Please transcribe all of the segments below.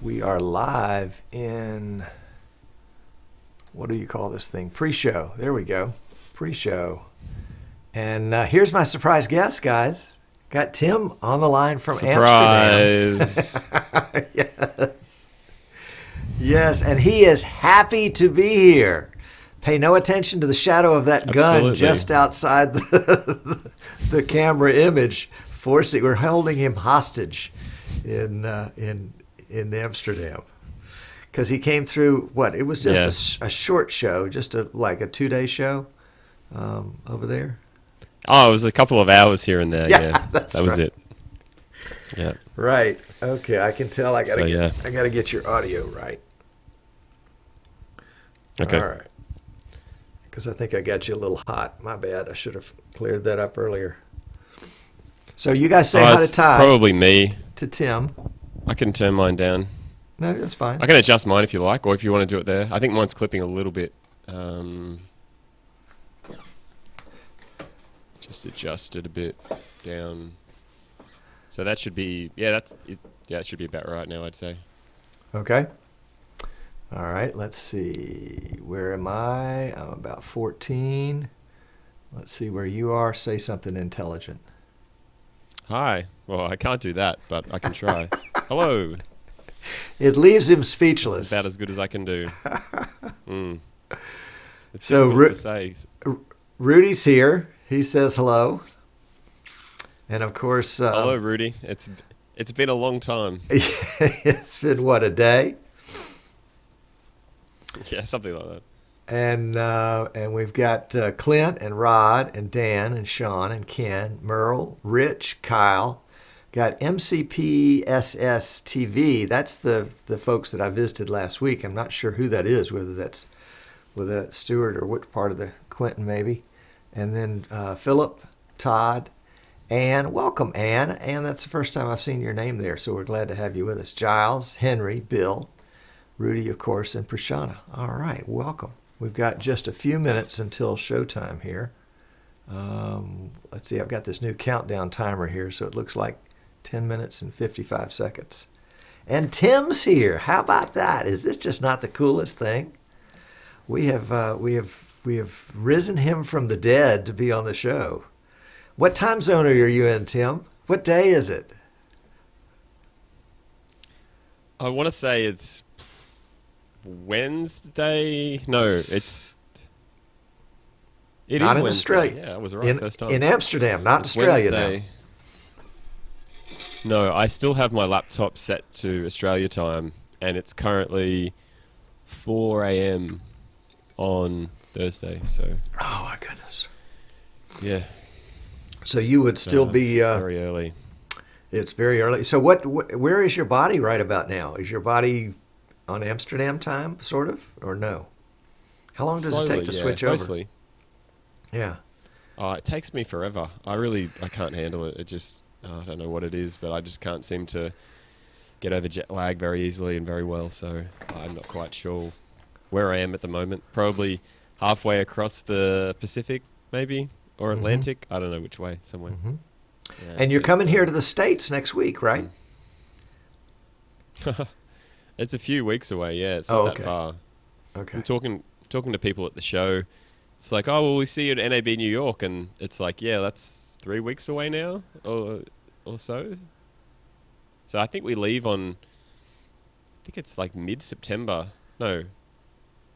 We are live in, what do you call this thing? Pre-show. There we go. Pre-show. And here's my surprise guest, guys. Got Tim on the line from Surprise. Amsterdam. Yes. Yes, and he is happy to be here. Pay no attention to the shadow of that gun just outside the camera image. We're holding him hostage in Amsterdam because he came through. What? It was just a short show, just like a 2-day show over there. Oh, it was a couple of hours here and there. Yeah, that was it. Yeah. Right. Okay, I can tell. I gotta get your audio right. Okay. All right. Because I think I got you a little hot. My bad. I should have cleared that up earlier. So you guys say hi to Ty. Probably me. To Tim. I can turn mine down. No, that's fine. I can adjust mine if you like, or if you want to do it there. I think mine's clipping a little bit. Just adjust it a bit down. So that should be, it should be about right now, I'd say. Okay. All right, let's see. Where am I? I'm about 14. Let's see where you are. Say something intelligent. Hi. Well, I can't do that, but I can try. Hello. It leaves him speechless. It's about as good as I can do. It's so difficult to say. Rudy's here. He says hello. And of course... hello, Rudy. It's been a long time. It's been, what, a day? Yeah, something like that. And we've got Clint and Rod and Dan and Sean and Ken, Merle, Rich, Kyle. Got MCPSS TV. That's the folks that I visited last week. I'm not sure who that is, whether that's Stewart or which part of the Quentin maybe. And then Philip, Todd, Ann. Welcome, Ann. Ann, that's the first time I've seen your name there, so we're glad to have you with us. Giles, Henry, Bill, Rudy, of course, and Prashana. All right, welcome. We've got just a few minutes until showtime here. Let's see, I've got this new countdown timer here, so it looks like 10 minutes and 55 seconds. And Tim's here. How about that? Is this just not the coolest thing? We have risen him from the dead to be on the show. What time zone are you in, Tim? What day is it? I want to say it's Wednesday. No, it is not in Wednesday. Australia. Yeah, I was right first time. In Amsterdam, not it's Australia Wednesday. now. No, I still have my laptop set to Australia time, and it's currently 4 a.m. on Thursday. So. Oh my goodness. Yeah. So you would still be. It's very early. It's very early. So where is your body right about now? Is your body on Amsterdam time, sort of, or no? How long does it take to switch over? Mostly. Yeah. It takes me forever. I can't handle it. It just, I don't know what it is, but I just can't seem to get over jet lag very easily and very well. So I'm not quite sure where I am at the moment. Probably halfway across the Pacific, maybe, or Atlantic. I don't know which way, somewhere. Yeah, and you're coming here to the States next week, right? It's a few weeks away, yeah. It's not that far. Okay. I'm talking to people at the show. It's like, oh, well, we see you at NAB New York. And it's like, yeah, that's 3 weeks away now or so. So I think we leave on, I think it's like mid-September. No,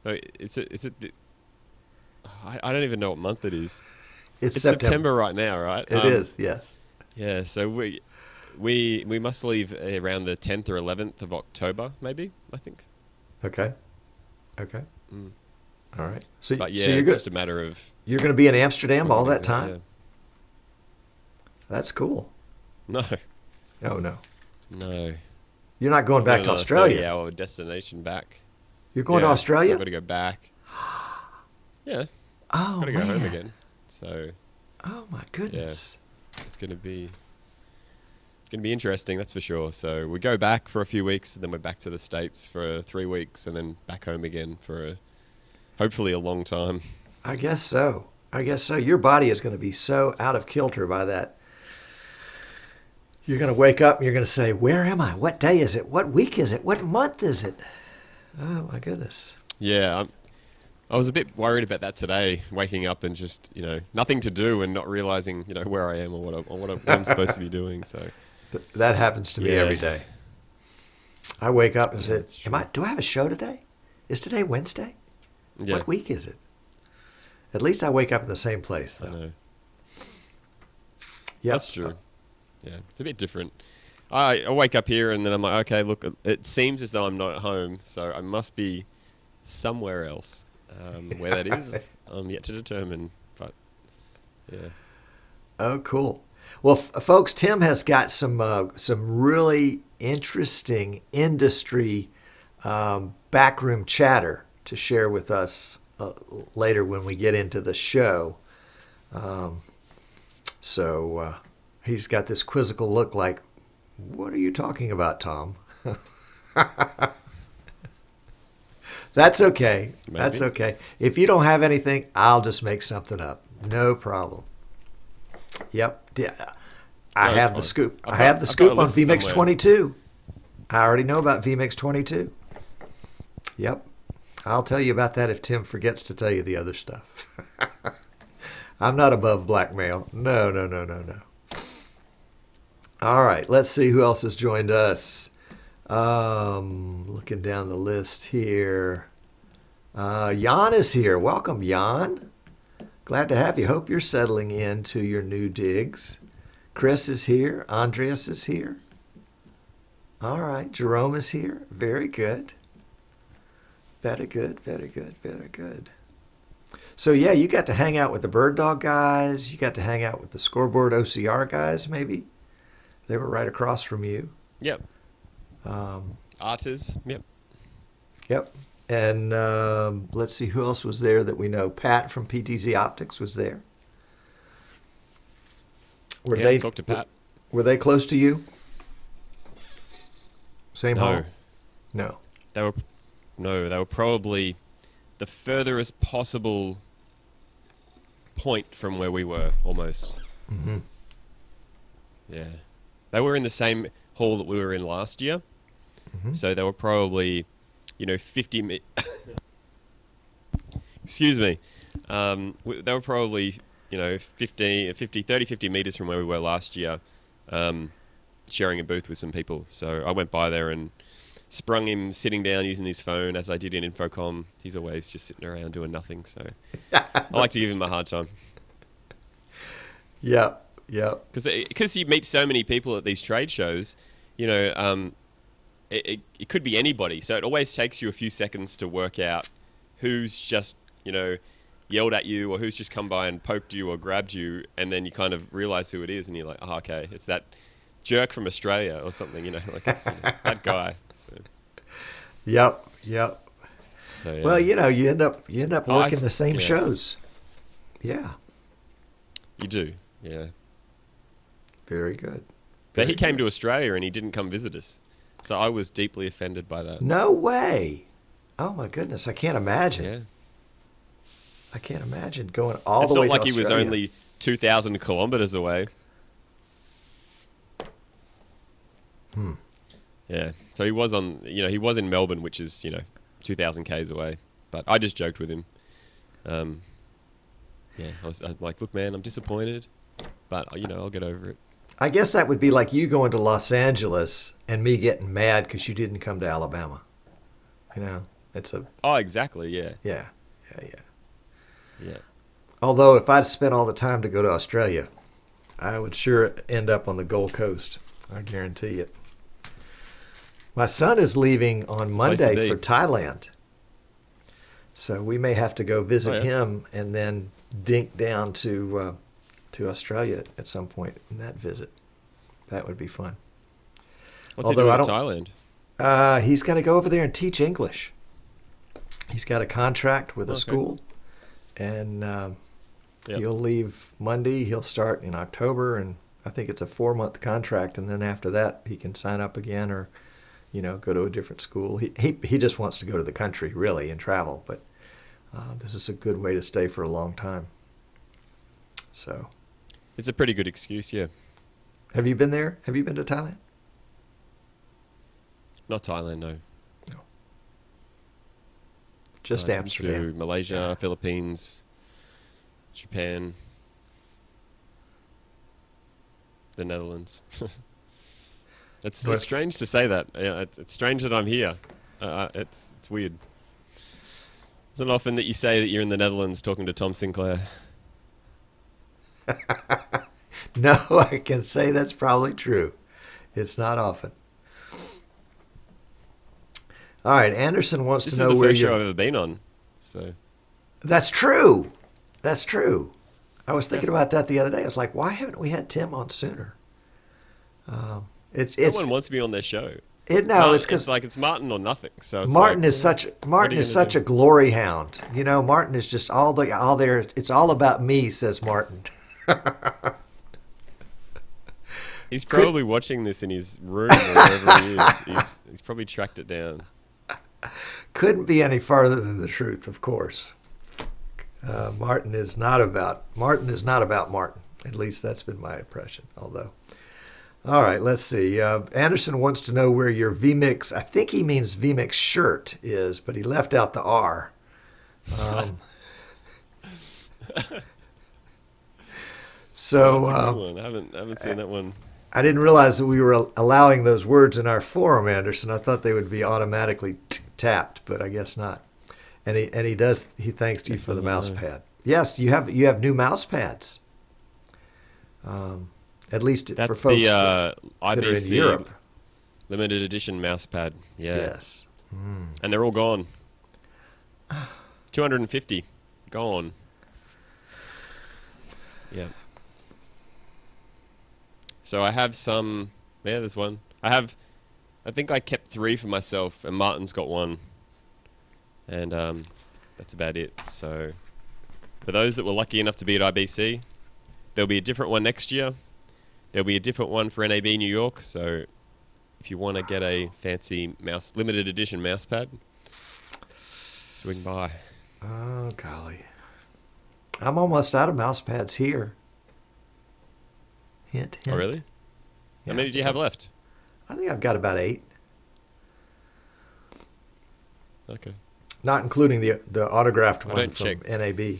is it? I don't even know what month it is. It's September right now, right? It is, yes. Yeah, so we must leave around the 10th or 11th of October, maybe, I think. Okay. All right. So, but yeah, so it's just a matter of... You're going to be in Amsterdam all that time? Yeah. That's cool. No. Oh, no. No. You're not going back to Australia? 30-hour destination back. You're going to Australia? I've got to go back. Yeah. Oh, I've got to go home again. So... Oh, my goodness. Yeah, it's going to be interesting, that's for sure. So we go back for a few weeks, and then we're back to the States for 3 weeks, and then back home again for hopefully a long time. I guess so. Your body is going to be so out of kilter by that. You're going to wake up and you're going to say, where am I? What day is it? What week is it? What month is it? Oh, my goodness. Yeah, I was a bit worried about that today, waking up and just, nothing to do and not realizing, where I am or what I'm supposed to be doing. So that happens to me every day. I wake up and say, do I have a show today? Is today Wednesday? Yeah. What week is it? At least I wake up in the same place, though. I know. Yep. That's true. Yeah, it's a bit different. I wake up here and then I'm like, okay, look, it seems as though I'm not at home, so I must be somewhere else. Where that is, I'm yet to determine. But yeah. Oh, cool. Well, folks, Tim has got some really interesting industry backroom chatter to share with us later when we get into the show. So he's got this quizzical look like, what are you talking about, Tom? That's okay. Maybe. That's okay. If you don't have anything, I'll just make something up. No problem. Yep. I have the scoop. I have the scoop on vMix 22. I already know about vMix 22. Yep. I'll tell you about that if Tim forgets to tell you the other stuff. I'm not above blackmail. No. All right. Let's see who else has joined us. Looking down the list here. Jan is here. Welcome, Jan. Glad to have you. Hope you're settling into your new digs. Chris is here. Andreas is here. All right. Jerome is here. Very good. Very good. So, yeah, you got to hang out with the Bird Dog guys. You got to hang out with the Scoreboard OCR guys, maybe. They were right across from you. Yep. Artists. Yep. And let's see who else was there that we know. Pat from PTZ Optics was there. Talk to Pat. Were they close to you? Same No. hall? No. They were probably the furthest possible point from where we were, almost. Mm-hmm. Yeah. They were in the same hall that we were in last year. Mm-hmm. So they were probably, 50... Excuse me. They were probably, 30, 50 meters from where we were last year, sharing a booth with some people. So I went by there and sprung him sitting down using his phone, as I did in Infocom. He's always just sitting around doing nothing. So I like to give him a hard time. Yep. Because you meet so many people at these trade shows, it could be anybody. So it always takes you a few seconds to work out who's just, yelled at you or who's just come by and poked you or grabbed you. And then you kind of realize who it is and you're like, oh, okay, it's that jerk from Australia or something, like it's, that guy. So. Yep. So, yeah. Well, you end up working the same shows. Yeah. You do, yeah. Very good. But he came to Australia and he didn't come visit us. So I was deeply offended by that. No way. Oh, my goodness. I can't imagine. Yeah. I can't imagine going all the way to Australia. It's not like he was only 2,000 kilometers away. Yeah. So he was he was in Melbourne, which is, 2,000 Ks away. But I just joked with him. Yeah. I was like, look, man, I'm disappointed. But, I'll get over it. I guess that would be like you going to Los Angeles and me getting mad because you didn't come to Alabama. It's a... Oh, exactly, yeah. Yeah. Yeah. Although if I'd spent all the time to go to Australia, I would sure end up on the Gold Coast. I guarantee it. My son is leaving on Monday for Thailand. So we may have to go visit him and then dink down to Australia at some point in that visit. That would be fun. What's he doing in Thailand? He's going to go over there and teach English. He's got a contract with a school. And he'll leave Monday. He'll start in October, and I think it's a 4-month contract. And then after that, he can sign up again or, go to a different school. He just wants to go to the country, really, and travel. But this is a good way to stay for a long time. So, it's a pretty good excuse, yeah. Have you been there? Have you been to Thailand? Not Thailand, no. No. No, Just I've been to Amsterdam. Malaysia, Yeah. Philippines, Japan, the Netherlands. It's Well, strange to say that. Yeah, it's strange that I'm here. It's weird. It's not often that you say that you're in the Netherlands talking to Tom Sinclair. no, I can say that's probably true. It's not often. All right, Anderson wants to This is know the where first show you're. I've ever been on. So That's true. That's true. I was yeah, thinking about that the other day. I was like, why haven't we had Tim on sooner? Um, it's no it's one wants me on their show. it no, it's Martin, it's because like it's Martin or nothing. So it's like, Martin is such what are Martin you is gonna such do? a glory hound. You know, Martin is just all there. It's all about me, says Martin. He's Could probably watching this in his room or wherever he is. He's probably tracked it down. couldn't be any farther than the truth, of course. Martin is not about Martin. At least that's been my impression. Although, all right, let's see. Anderson wants to know where your vMix. I think he means vMix shirt is, but he left out the R. Um, Oh, so that's a good one. I haven't seen that one. I didn't realize that we were allowing those words in our forum, Anderson. I thought they would be automatically tapped, but I guess not. He thanks you Guess for I'll the never mouse know. pad. Yes, you have new mouse pads. At least for That's folks the that are in IBC Europe. limited edition mouse pad. Yeah, Yes. and they're all gone. 250 gone. Yeah. So I have some. Yeah, there's one. I think I kept 3 for myself, and Martin's got 1, and that's about it. So for those that were lucky enough to be at IBC, there'll be a different one next year. There'll be a different one for NAB New York. So if you want to get a fancy limited edition mouse pad, swing by. Oh golly, I'm almost out of mouse pads here. Hint, Oh, hint. really? How Yeah, many do you have left? I think I've got about 8, Okay. not including the autographed I one don't from check. NAB.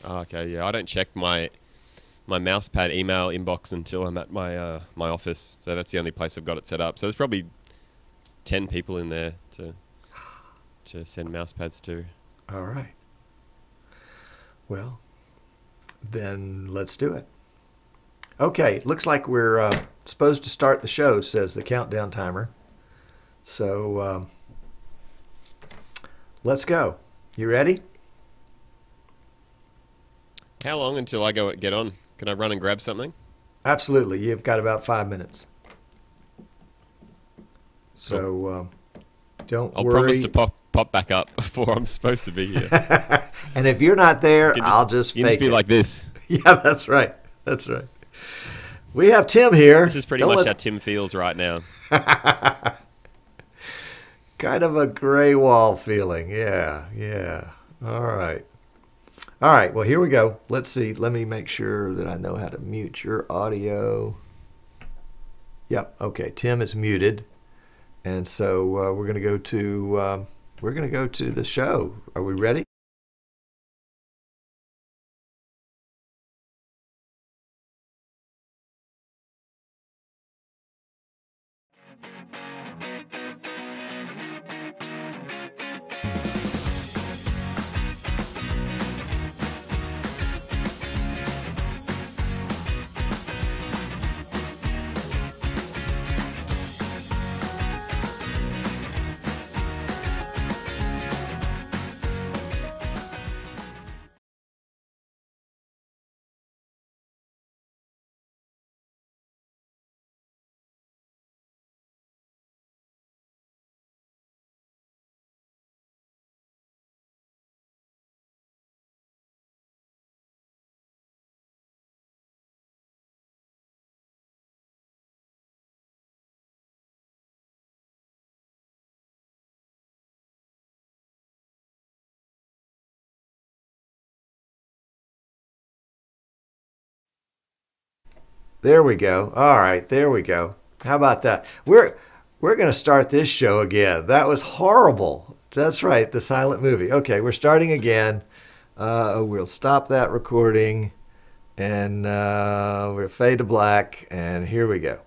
Oh, okay, yeah. I don't check my mouse pad email inbox until I'm at my office. So that's the only place I've got it set up. So there's probably 10 people in there to send mouse pads to. All right. Well, then let's do it. Okay, looks like we're supposed to start the show, says the countdown timer. So let's go. You ready? How long until I get on? Can I run and grab something? Absolutely. You've got about 5 minutes. Cool. So don't I'll worry. promise to pop back up before I'm supposed to be here. And if you're not there, You can I'll just you can fake just be it. like this. Yeah, that's right. That's right. We have Tim here. This is pretty Don't much let- how Tim feels right now. Kind of a gray wall feeling. Yeah, yeah. All right. All right. Well, here we go. Let's see. Let me make sure that I know how to mute your audio. Yep. Okay. Tim is muted, and so we're going to go to the show. Are we ready? There we go. All right, there we go. How about that? We're going to start this show again. That was horrible. That's right, the silent movie. Okay, we're starting again. We'll stop that recording, and we'll fade to black, and here we go.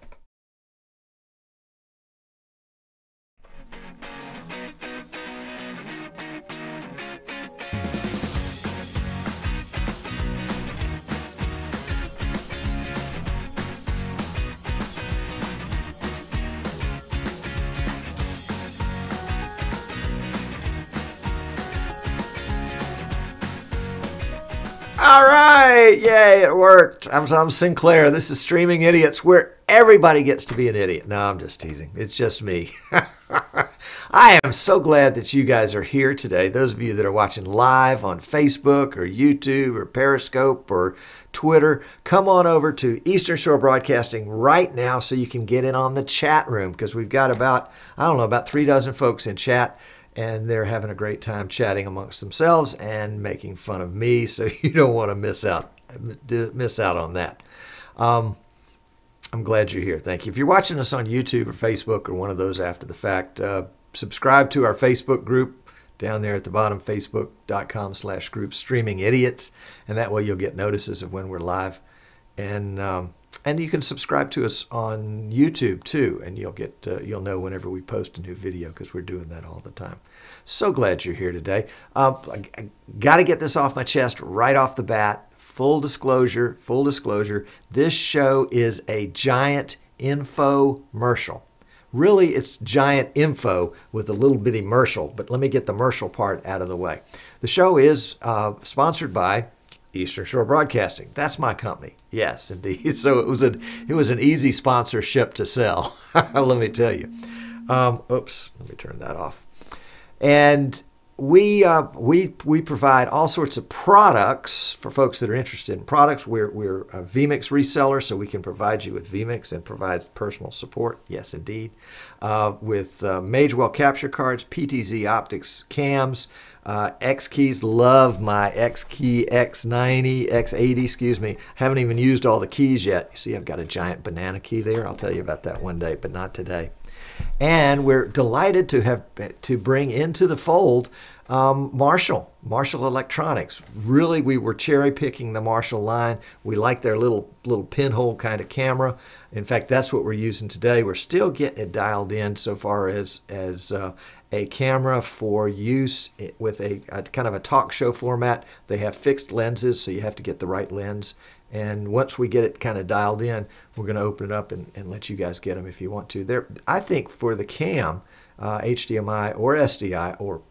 All right, yay, it worked. I'm Sinclair. This is Streaming Idiots, where everybody gets to be an idiot. No, I'm just teasing. It's just me. I am so glad that you guys are here today. Those of you that are watching live on Facebook or YouTube or Periscope or Twitter, come on over to Eastern Shore Broadcasting right now so you can get in on the chat room, because we've got about 3 dozen folks in chat. And they're having a great time chatting amongst themselves and making fun of me, so you don't want to miss out on that. I'm glad you're here. Thank you. If you're watching us on YouTube or Facebook or one of those after the fact, subscribe to our Facebook group down there at the bottom, facebook.com/group Streaming Idiots, and that way you'll get notices of when we're live. And you can subscribe to us on YouTube too, and you'll know whenever we post a new video, because we're doing that all the time. So glad you're here today. I got to get this off my chest right off the bat. Full disclosure. This show is a giant infomercial. Really, it's giant info with a little bitty mercial, but let me get the mercial part out of the way. The show is sponsored by Eastern Shore Broadcasting. That's my company. Yes, indeed. So it was an easy sponsorship to sell. Let me tell you. Oops, let me turn that off. And we provide all sorts of products for folks that are interested in products. We're a vMix reseller, so we can provide you with vMix and provide personal support. Yes, indeed. With Magewell capture cards, PTZ optics cams, X keys. Love my X key X90, X80, excuse me. Haven't even used all the keys yet. You see, I've got a giant banana key there. I'll tell you about that one day, but not today. And we're delighted to bring into the fold Marshall Electronics. Really, we were cherry picking the Marshall line. We like their little pinhole kind of camera. In fact, that's what we're using today. We're still getting it dialed in so far as a camera for use with a kind of a talk show format. They have fixed lenses, so you have to get the right lens. And once we get it kind of dialed in, we're going to open it up and let you guys get them if you want to. I think for the cam, HDMI or SDI or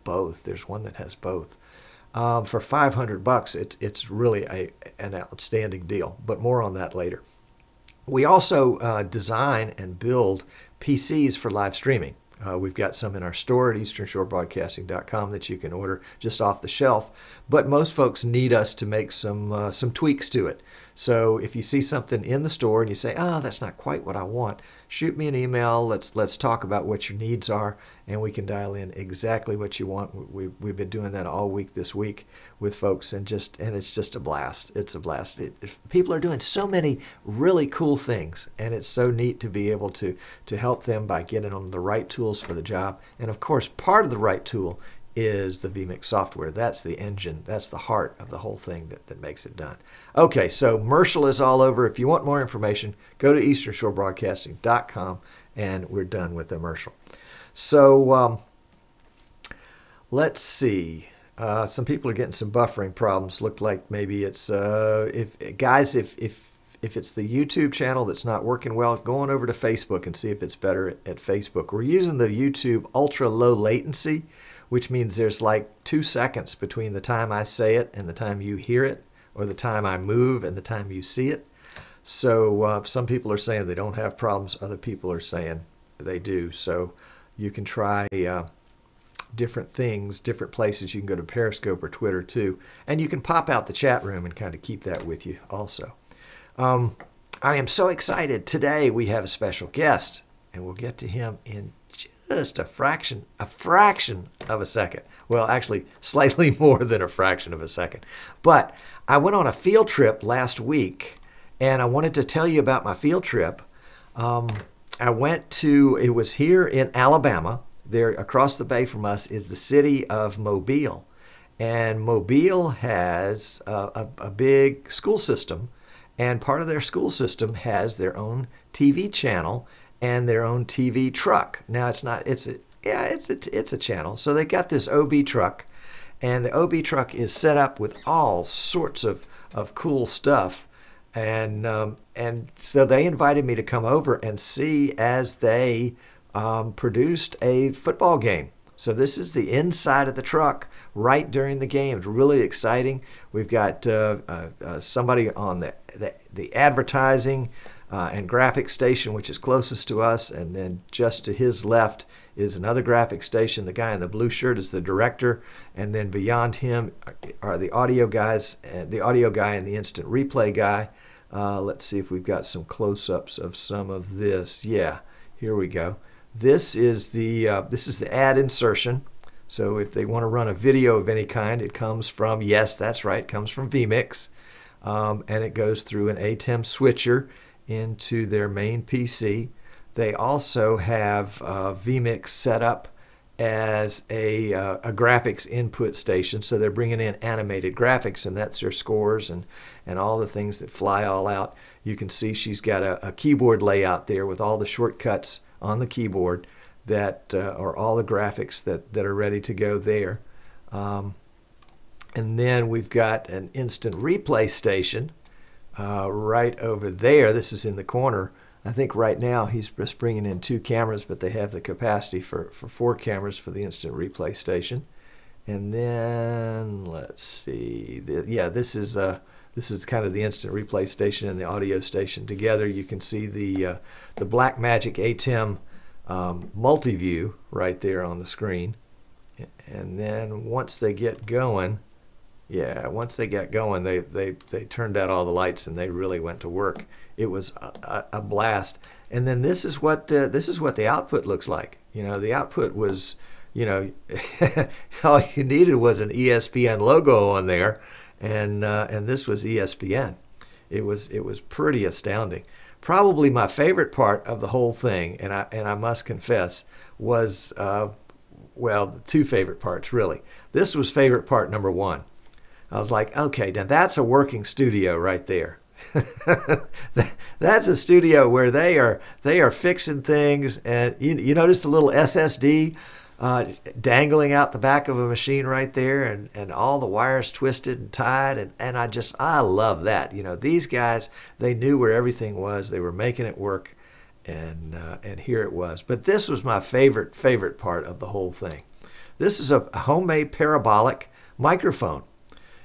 both, there's one that has both. For $500, it's really an outstanding deal, but more on that later. We also design and build PCs for live streaming. We've got some in our store at easternshorebroadcasting.com that you can order just off the shelf. But most folks need us to make some tweaks to it. So if you see something in the store and you say, "Oh, that's not quite what I want," shoot me an email. Let's talk about what your needs are, and we can dial in exactly what you want. We've been doing that all week this week with folks, and it's just a blast. It's a blast. People are doing so many really cool things, and it's so neat to be able to help them by getting them the right tools for the job. And of course, part of the right tool is the vMix software. That's the engine. That's the heart of the whole thing that makes it done. Okay, so Marshall is all over. If you want more information, go to easternshorebroadcasting.com, and we're done with the Marshall. So let's see. Some people are getting some buffering problems. Looked like maybe it's if it's the YouTube channel that's not working well, go on over to Facebook and see if it's better at Facebook. We're using the YouTube ultra low latency, which means there's like 2 seconds between the time I say it and the time you hear it, or the time I move and the time you see it. So some people are saying they don't have problems. Other people are saying they do. So you can try different things, different places. You can go to Periscope or Twitter too. And you can pop out the chat room and kind of keep that with you also. I am so excited. Today we have a special guest, and we'll get to him in just a fraction of a second. Well, actually, slightly more than a fraction of a second. But I went on a field trip last week, And I wanted to tell you about my field trip. I went to, it was here in Alabama. There across the bay from us is the city of Mobile. And Mobile has a big school system. And part of their school system has their own TV channel and their own TV truck. Now it's not, it's a channel. So they got this OB truck, and the OB truck is set up with all sorts of cool stuff. And so they invited me to come over and see as they produced a football game. So this is the inside of the truck right during the game. It's really exciting. We've got somebody on the advertising and graphics station, which is closest to us, and then just to his left is another graphics station. The guy in the blue shirt is the director, and then beyond him are the audio guys, the audio guy and the instant replay guy. Let's see if we've got some close-ups of some of this. Yeah, here we go. This is the ad insertion. So if they want to run a video of any kind, it comes from, yes, that's right, comes from vMix, and it goes through an ATEM switcher into their main PC. They also have vMix set up as a graphics input station, so they're bringing in animated graphics, and that's their scores and all the things that fly all out. You can see she's got a keyboard layout there with all the shortcuts on the keyboard that are all the graphics that are ready to go there. And then we've got an instant replay station right over there. This is in the corner. I think right now he's just bringing in 2 cameras, but they have the capacity for 4 cameras for the instant replay station. And then let's see. This is kind of the instant replay station and the audio station together. You can see the Blackmagic ATEM multi-view right there on the screen. And then once they get going, they turned out all the lights and they really went to work. It was a blast. And then this is what the output looks like. You know, the output was, you know, all you needed was an ESPN logo on there, and this was ESPN. It was pretty astounding. Probably my favorite part of the whole thing, and I must confess, was well, the 2 favorite parts really. This was favorite part number 1. I was like, okay, now that's a working studio right there. That's a studio where they are fixing things, and you notice the little SSD dangling out the back of a machine right there, and all the wires twisted and tied, and I love that. You know, these guys, they knew where everything was. They were making it work, and here it was. But this was my favorite part of the whole thing. This is a homemade parabolic microphone,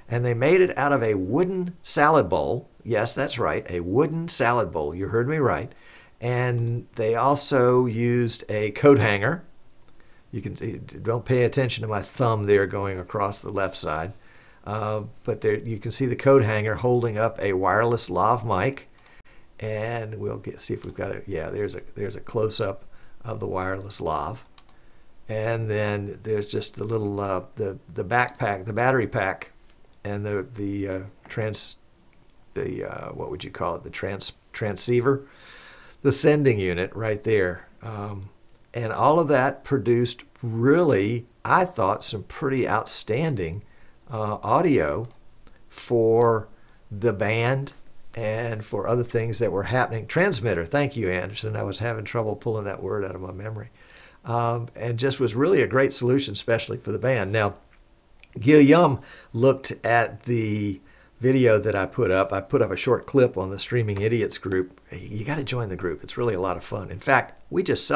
and they made it out of a wooden salad bowl. Yes, that's right, a wooden salad bowl. You heard me right. And they also used a coat hanger. You can see, don't pay attention to my thumb there going across the left side. But there you can see the coat hanger holding up a wireless lav mic. And we'll see if we've got it. Yeah, there's a close-up of the wireless lav. And then there's just the little the backpack, the battery pack, and the what would you call it? The transceiver, the sending unit right there. And all of that produced really, I thought, some pretty outstanding audio for the band and for other things that were happening. Transmitter, thank you, Anderson. I was having trouble pulling that word out of my memory. And just was really a great solution, especially for the band. Now, Guillaume looked at the video that I put up. I put up a short clip on the Streaming Idiots group. You got to join the group. It's really a lot of fun. In fact, we just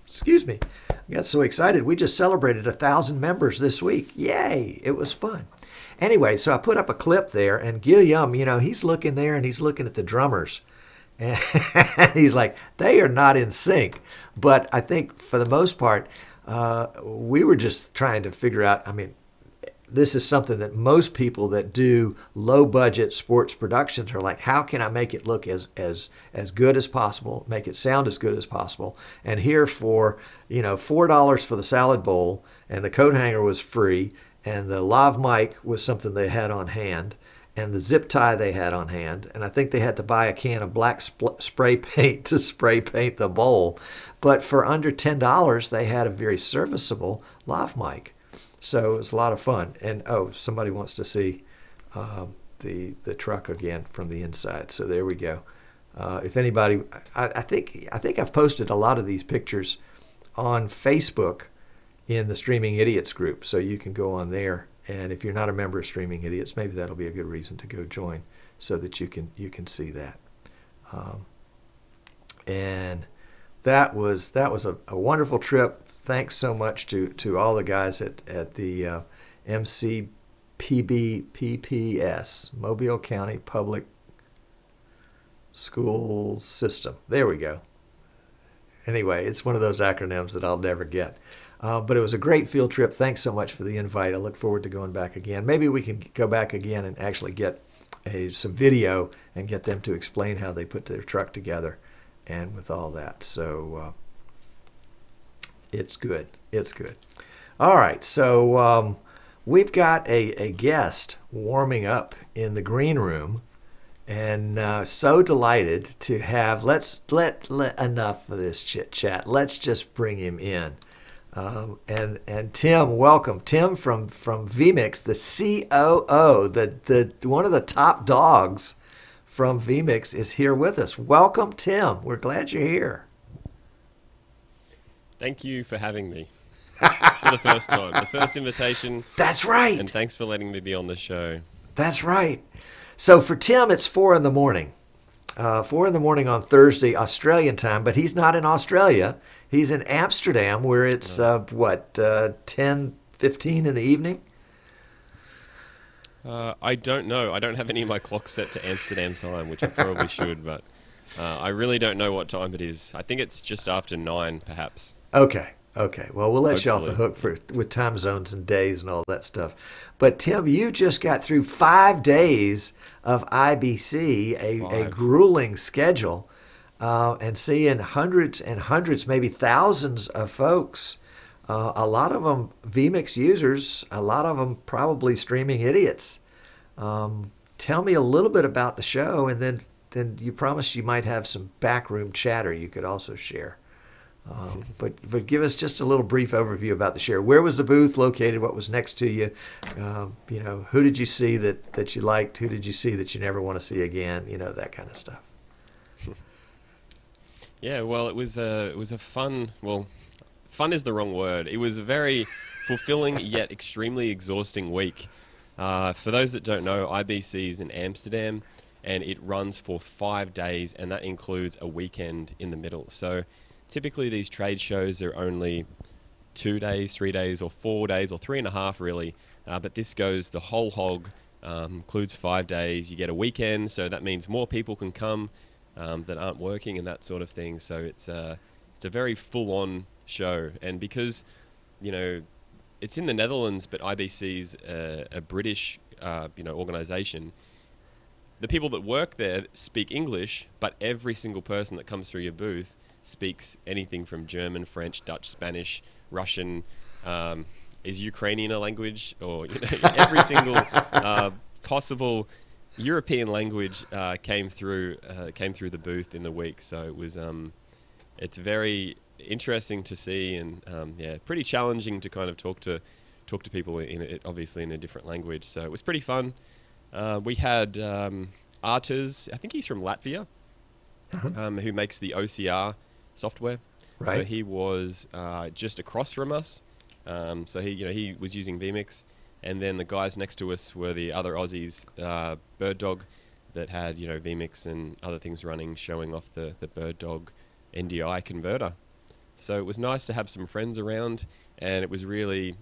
excuse me, I got so excited. We just celebrated 1,000 members this week. Yay! It was fun. Anyway, so I put up a clip there, and Guillaume, you know, he's looking there and he's looking at the drummers. And he's like, they are not in sync. But I think for the most part, we were just trying to figure out, I mean, this is something that most people that do low-budget sports productions are like, how can I make it look as good as possible, make it sound as good as possible? And here for, you know, $4 for the salad bowl, and the coat hanger was free, and the lav mic was something they had on hand, and the zip tie they had on hand. And I think they had to buy a can of black spray paint to spray paint the bowl. But for under $10, they had a very serviceable lav mic. So it was a lot of fun. And oh, somebody wants to see the truck again from the inside. So there we go. If anybody, I think I've posted a lot of these pictures on Facebook in the Streaming Idiots group. So you can go on there. And if you're not a member of Streaming Idiots, maybe that'll be a good reason to go join so that you can see that. And that was a wonderful trip. Thanks so much to all the guys at the MCPBPPS, Mobile County Public School System. There we go. Anyway, it's one of those acronyms that I'll never get. But it was a great field trip. Thanks so much for the invite. I look forward to going back again. Maybe we can go back again and actually get some video and get them to explain how they put their truck together and with all that. So it's good. It's good. All right. So we've got a guest warming up in the green room. And so delighted to have, let enough of this chit chat. Let's just bring him in. And Tim, welcome. Tim from vMix, the COO, the one of the top dogs from vMix is here with us. Welcome, Tim. We're glad you're here. Thank you for having me for the first time, the first invitation. That's right. And thanks for letting me be on the show. That's right. So for Tim, it's 4 in the morning. 4 in the morning on Thursday, Australian time, but he's not in Australia. He's in Amsterdam, where it's, 10:15 in the evening? I don't know. I don't have any of my clocks set to Amsterdam time, which I probably should, but I really don't know what time it is. I think it's just after 9, perhaps. Okay. Well, we'll let you off the hook with time zones and days and all that stuff. But Tim, you just got through 5 days of IBC, a grueling schedule, and seeing hundreds and hundreds, maybe thousands of folks. A lot of them vMix users, a lot of them probably Streaming Idiots. Tell me a little bit about the show, and then you promised you might have some backroom chatter you could also share. But give us just a little brief overview about the show. Where was the booth located? What was next to you? Who did you see that you liked? Who did you see that you never want to see again? That kind of stuff. Yeah, well, it was a fun. Well, fun is the wrong word. It was a very fulfilling yet extremely exhausting week. For those that don't know, IBC is in Amsterdam, and it runs for 5 days, and that includes a weekend in the middle. So typically these trade shows are only 2 days, 3 days, or 4 days, or 3.5 really. But this goes the whole hog, includes 5 days. You get a weekend, so that means more people can come that aren't working and that sort of thing. So it's a very full-on show. And because, it's in the Netherlands, but IBC's a British, organization, the people that work there speak English, but every single person that comes through your booth speaks anything from German, French, Dutch, Spanish, Russian. Is Ukrainian a language? Or every single possible European language came through the booth in the week. So it was it's very interesting to see, and pretty challenging to kind of talk to people obviously in a different language. So it was pretty fun. We had Arturs, I think he's from Latvia, who makes the OCR software. Right. So he was just across from us. So he was using vMix, and then the guys next to us were the other Aussies, Bird Dog, that had vMix and other things running, showing off the Bird Dog NDI converter. So it was nice to have some friends around, and it was really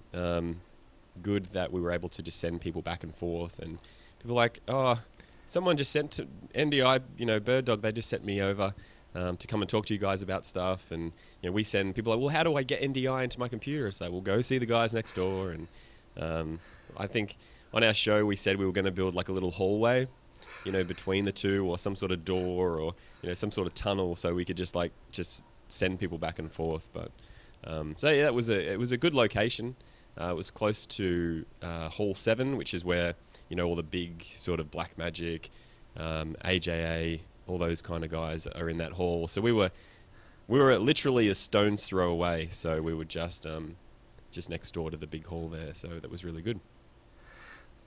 good that we were able to just send people back and forth. And people were like, oh, someone just sent to NDI, Bird Dog, they just sent me over to come and talk to you guys about stuff. And we send people like, well, how do I get NDI into my computer? So we'll go see the guys next door. And I think on our show we said we were going to build like a little hallway, between the two, or some sort of door, or some sort of tunnel, so we could just send people back and forth. But it was a good location. It was close to Hall 7, which is where all the big sort of Blackmagic, AJA, all those kind of guys are in that hall. So we were literally a stone's throw away. So we were just next door to the big hall there. So that was really good.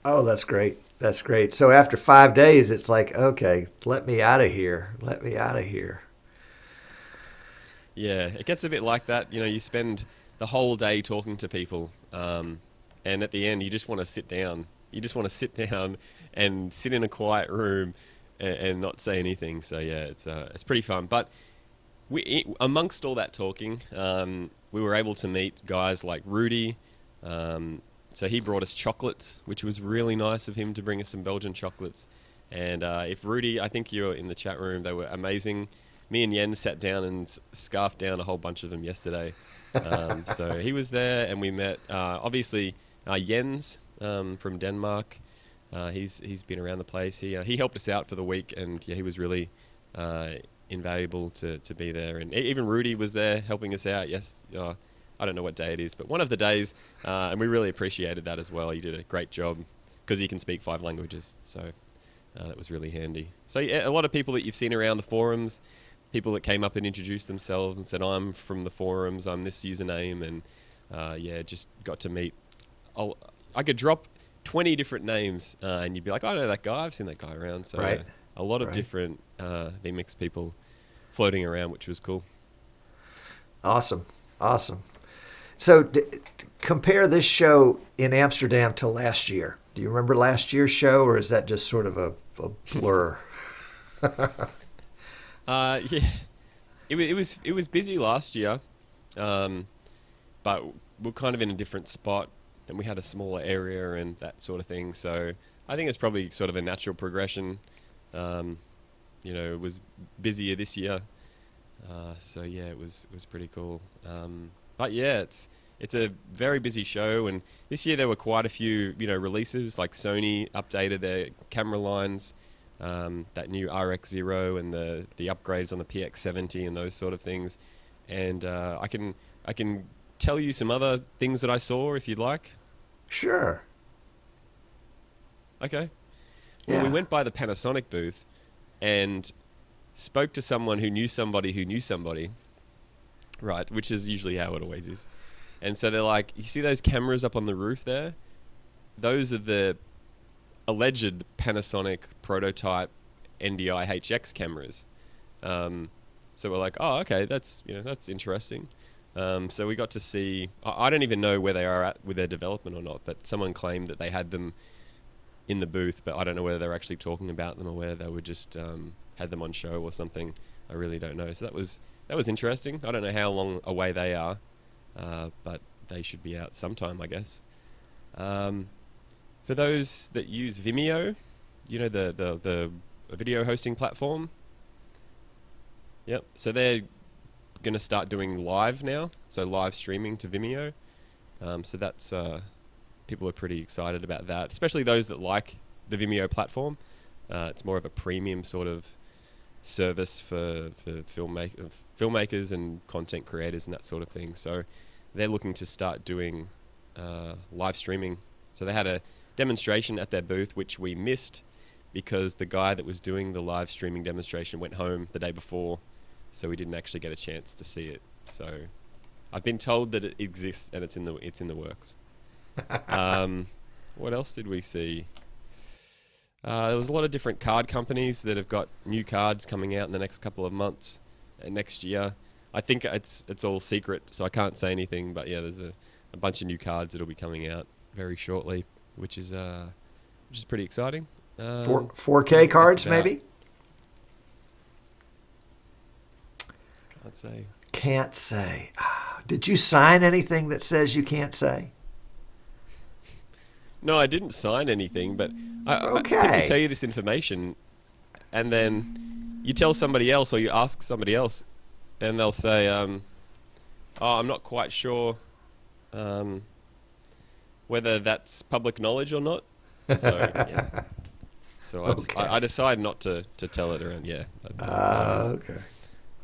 Oh, that's great. That's great. So after 5 days, it's like, okay, let me out of here. Let me out of here. Yeah, it gets a bit like that. You spend the whole day talking to people, and at the end, you just want to sit down. You just want to sit down and sit in a quiet room and not say anything. So yeah, it's pretty fun. But amongst all that talking, we were able to meet guys like Rudy. So he brought us chocolates, which was really nice of him to bring us some Belgian chocolates. And if Rudy, I think you're in the chat room, they were amazing. Me and Yen sat down and scarfed down a whole bunch of them yesterday. So he was there, and we met, obviously, Jens from Denmark. He's been around the place. He helped us out for the week, and he was really invaluable to be there. And even Rudy was there helping us out. Yes, I don't know what day it is, but one of the days, and we really appreciated that as well. He did a great job because he can speak 5 languages, so that was really handy. So a lot of people that you've seen around the forums, people that came up and introduced themselves and said, I'm from the forums, I'm this username, and just got to meet. I could drop 20 different names, and you'd be like, I know that guy, I've seen that guy around. So right. A lot of different vMix people floating around, which was cool. Awesome. So compare this show in Amsterdam to last year. Do you remember last year's show, or is that just sort of a blur? Yeah, it was busy last year, but we're kind of in a different spot, and we had a smaller area and that sort of thing. So I think it's probably sort of a natural progression. It was busier this year, so yeah, it was pretty cool. But yeah, it's a very busy show, and this year there were quite a few releases. Like Sony updated their camera lines, that new RX0 and the upgrades on the PX70 and those sort of things. And I can tell you some other things that I saw if you'd like. Sure. Okay. Well, we went by the Panasonic booth and spoke to someone who knew somebody who knew somebody. Right, which is usually how it always is. And so they're like, you see those cameras up on the roof there? Those are the alleged Panasonic prototype NDI HX cameras. So we're like, oh, okay, that's interesting. So we got to see, I don't even know where they are at with their development or not, but someone claimed that they had them in the booth, but I don't know whether they're actually talking about them or whether they were just had them on show or something. I really don't know. So that was interesting. I don't know how long away they are, but they should be out sometime, I guess. For those that use Vimeo, the video hosting platform. Yep. So they're going to start doing live now, so live streaming to Vimeo. So that's people are pretty excited about that, especially those that like the Vimeo platform. It's more of a premium sort of service for filmmakers and content creators and that sort of thing. So they're looking to start doing live streaming. So they had a demonstration at their booth, which we missed because the guy that was doing the live streaming demonstration went home the day before, so we didn't actually get a chance to see it. So I've been told that it exists and it's in the works. What else did we see? There was a lot of different card companies that have got new cards coming out in the next couple of months and next year. I think it's all secret, so I can't say anything. But yeah, there's a bunch of new cards that'll be coming out very shortly, which is pretty exciting. 4K cards, maybe? Can't say. Did you sign anything that says you can't say? No, I didn't sign anything, but okay. People tell you this information, and then you tell somebody else or you ask somebody else, and they'll say, I'm not quite sure whether that's public knowledge or not. So, yeah. So I decided not to tell it around. Yeah. Okay.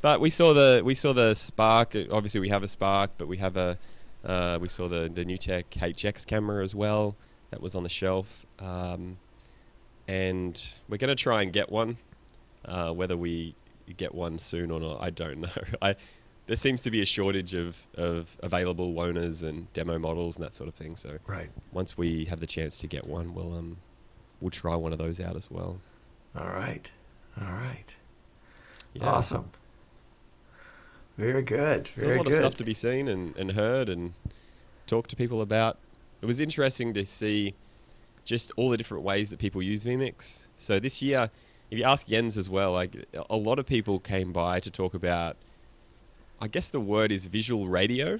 But we saw the Spark. Obviously, we have a Spark, but we have we saw the NewTek HX camera as well. That was on the shelf. and we're going to try and get one. Whether we get one soon or not, I don't know. There seems to be a shortage of available loaners and demo models and that sort of thing. So Right. once we have the chance to get one, we'll try one of those out as well. All right. All right. Yeah. Awesome. Very good. There's Very a lot good. of stuff to be seen and heard and talk to people about. It was interesting to see just all the different ways that people use vMix. So this year, if you ask Jens as well, like a lot of people came by to talk about, I guess the word is visual radio.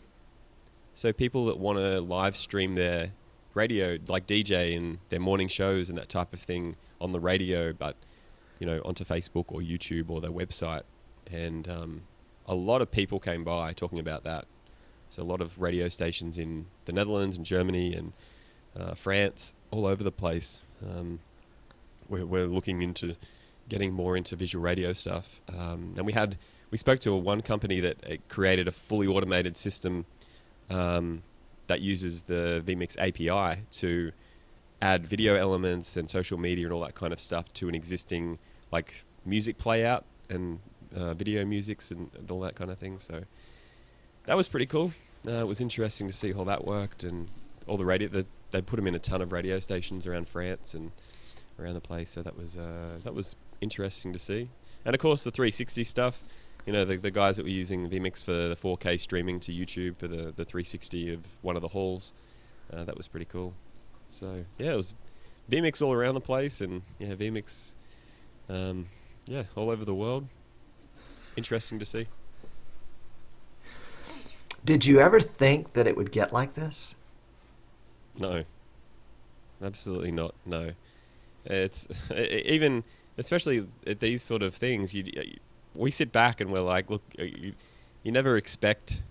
So people that want to live stream their radio, like DJ and their morning shows and that type of thing on the radio, but onto Facebook or YouTube or their website. And a lot of people came by talking about that. So a lot of radio stations in the Netherlands and Germany and France, all over the place. We're looking into getting more into visual radio stuff. And we spoke to one company that created a fully automated system that uses the vMix API to add video elements and social media and all that kind of stuff to an existing like music playout and video musics and all that kind of thing. So that was pretty cool. It was interesting to see how that worked, and all the they put them in a ton of radio stations around France and around the place. So that was interesting to see. And of course the 360 stuff, the guys that were using vMix for the 4K streaming to YouTube for the 360 of one of the halls, that was pretty cool. So yeah, it was vMix all around the place, and yeah, vMix, all over the world. Interesting to see. Did you ever think that it would get like this? No, absolutely not. No, it's even especially at these sort of things. We sit back and we're like, look, you never expect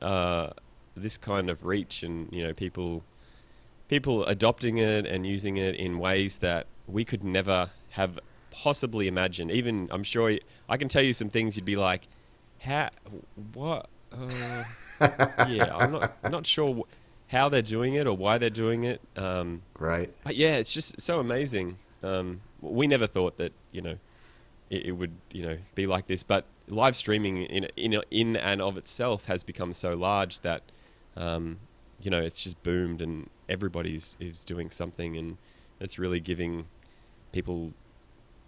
this kind of reach, and people adopting it and using it in ways that we could never have possibly imagined. Even I'm sure I can tell you some things you'd be like, what? Yeah, I'm not sure how they're doing it or why they're doing it. Right. But yeah, it's just so amazing. We never thought that it would be like this, but live streaming in and of itself has become so large that it's just boomed, and everybody's is doing something, and it's really giving people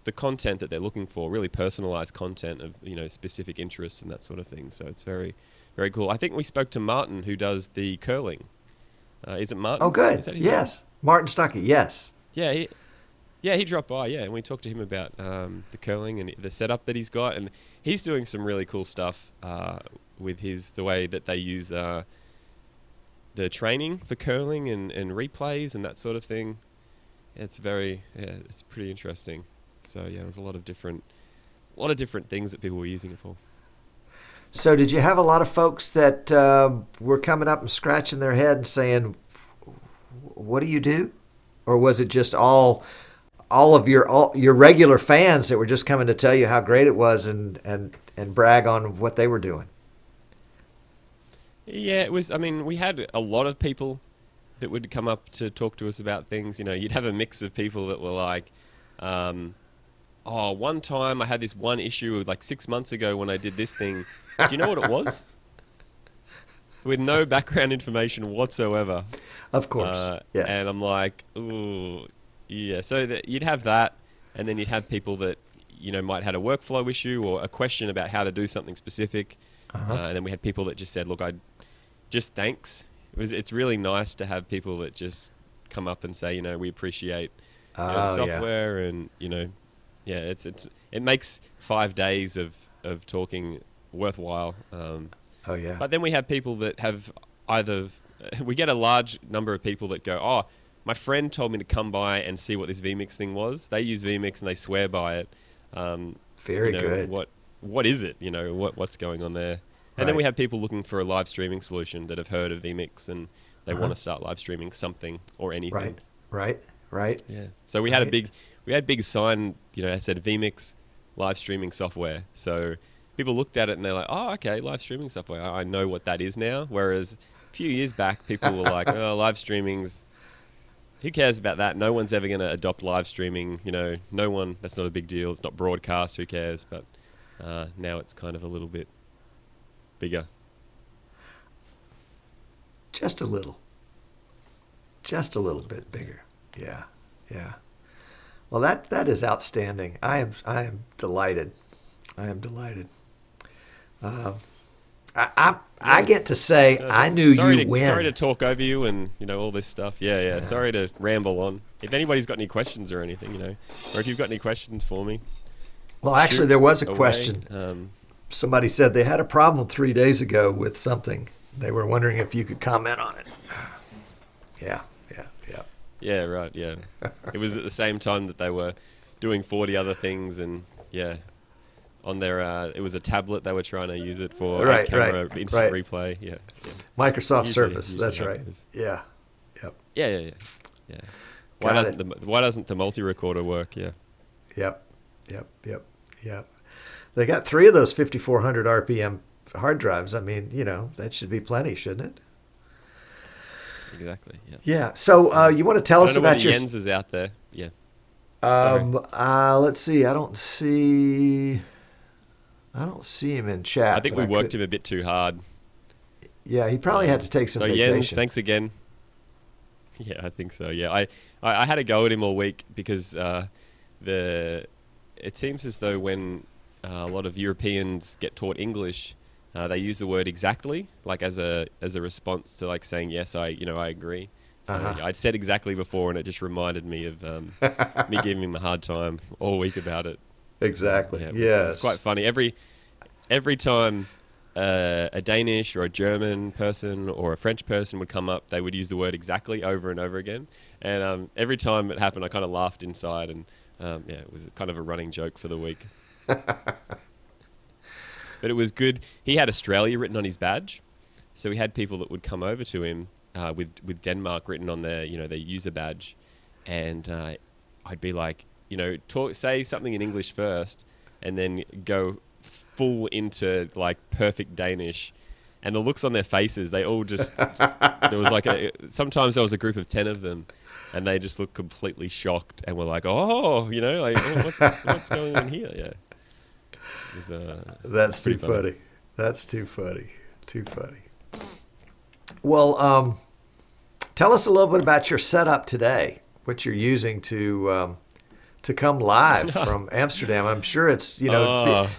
the content that they're looking for, really personalized content of specific interests and that sort of thing. So it's very, very cool. I think we spoke to Martin, who does the curling. Is it Martin? Oh, good. Is that his Yes. name? Martin Stuckey. Yes. Yeah. He dropped by. Yeah, and we talked to him about the curling and the setup that he's got, and he's doing some really cool stuff with the way that they use the training for curling and replays and that sort of thing. It's pretty interesting. So yeah, there's a lot of different things that people were using it for. So did you have a lot of folks that were coming up and scratching their head and saying, what do you do? Or was it just all of your regular fans that were just coming to tell you how great it was and brag on what they were doing? Yeah, it was. I mean, we had a lot of people that would come up to talk to us about things. You'd have a mix of people that were like, one time I had this one issue like 6 months ago when I did this thing. Do you know what it was? With no background information whatsoever. Of course, yes. And I'm like, ooh, yeah. So you'd have that, and then you'd have people that might had a workflow issue or a question about how to do something specific. And then we had people that just said, look, thanks. It's really nice to have people that just come up and say, we appreciate the software, and it makes 5 days of talking worthwhile. But then we have people that have we get a large number of people that go, my friend told me to come by and see what this vMix thing was. They use vMix and they swear by it. Very good. What is it? What's going on there? And then we have people looking for a live streaming solution that have heard of vMix and they want to start live streaming something or anything. Right. Yeah. So we had a big sign, that said vMix live streaming software. So people looked at it and they're like, oh, okay, live streaming software. I know what that is now. Whereas a few years back, people were like, oh, live streaming's who cares about that? No one's ever going to adopt live streaming. You know, no one. That's not a big deal. It's not broadcast. Who cares? But now it's kind of a little bit bigger. Just a little bit bigger. Yeah, yeah. Well, that is outstanding. I am delighted. I am delighted. I get to say I knew you win. Sorry to talk over you and all this stuff. Yeah. Sorry to ramble on. If anybody's got any questions or anything, or if you've got any questions for me. Well, actually, there was a question. Somebody said they had a problem 3 days ago with something. They were wondering if you could comment on it. Yeah. Yeah, right, yeah. It was at the same time that they were doing 40 other things, and on their it was a tablet they were trying to use it for camera instant replay. Yeah. Microsoft Surface, that's right. Yeah. Yep. Yeah. Why doesn't the multi-recorder work? Yeah. Yep. They got 3 of those 5400 RPM hard drives. I mean, that should be plenty, shouldn't it? Exactly. Yeah. Yeah. So you want to tell us about your Jens is out there? Yeah. Let's see. I don't see him in chat. I think we worked him a bit too hard. Yeah, he probably had to take some vacation. Jens, thanks again. Yeah, I think so. Yeah, I had a go at him all week because it seems as though when a lot of Europeans get taught English, they use the word exactly, like as a response to like saying yes, I agree. So I'd said exactly before, and it just reminded me of me giving him a hard time all week about it. Exactly. It's quite funny. Every time a Danish or a German person or a French person would come up, they would use the word exactly over and over again. And every time it happened, I kind of laughed inside, and it was kind of a running joke for the week. But it was good. He had Australia written on his badge, so he had people that would come over to him with Denmark written on their their user badge, and I'd be like, say something in English first, and then go full into like perfect Danish, and the looks on their faces, they all just there was like sometimes there was a group of 10 of them, and they just looked completely shocked and were like, what's going on here? Yeah. That's too funny. That's too funny. Well, tell us a little bit about your setup today, what you're using to come live from Amsterdam. I'm sure it's,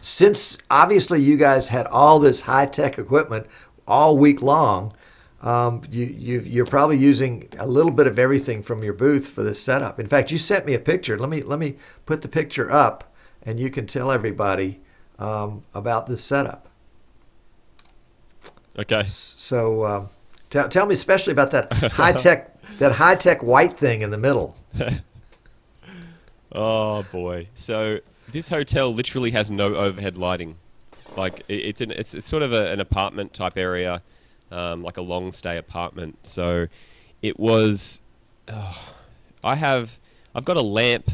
since obviously you guys had all this high-tech equipment all week long, you're probably using a little bit of everything from your booth for this setup. In fact, you sent me a picture. Let me put the picture up, and you can tell everybody about this setup. Okay. So tell me especially about that high-tech white thing in the middle. Oh boy! So this hotel literally has no overhead lighting. Like it's sort of an apartment type area, like a long stay apartment. So it was. I've got a lamp,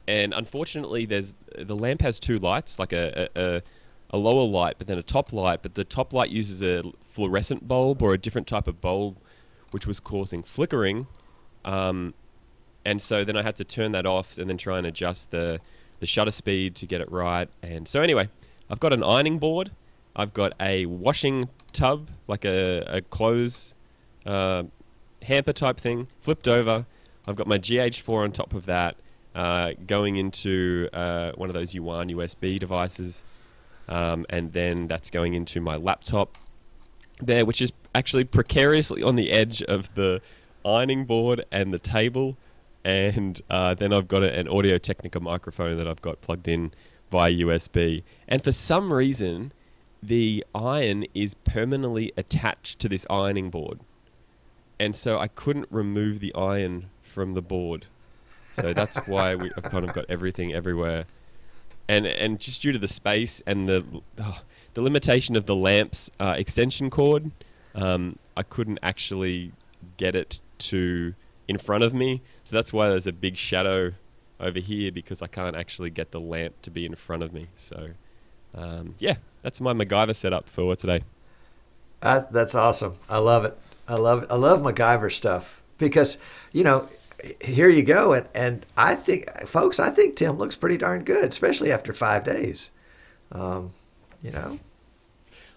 and unfortunately, the lamp has 2 lights, like a lower light, but then a top light. But the top light uses a fluorescent bulb or a different type of bulb, which was causing flickering. And so then I had to turn that off and then try and adjust the shutter speed to get it right. And so anyway, I've got an ironing board. I've got a washing tub, like a clothes hamper type thing, flipped over. I've got my GH4 on top of that, going into one of those Yuan USB devices. And then that's going into my laptop there, which is actually precariously on the edge of the ironing board and the table. And then I've got an Audio-Technica microphone that I've got plugged in via USB. And for some reason, the iron is permanently attached to this ironing board. And so I couldn't remove the iron from the board. So that's why I've kind of got everything everywhere. And just due to the space and the limitation of the lamp's extension cord, I couldn't actually get it to in front of me. So that's why there's a big shadow over here, because I can't actually get the lamp to be in front of me. So, that's my MacGyver setup for today. That's awesome. I love it. I love MacGyver stuff because, here you go. And I think, folks, I think Tim looks pretty darn good, especially after 5 days. You know,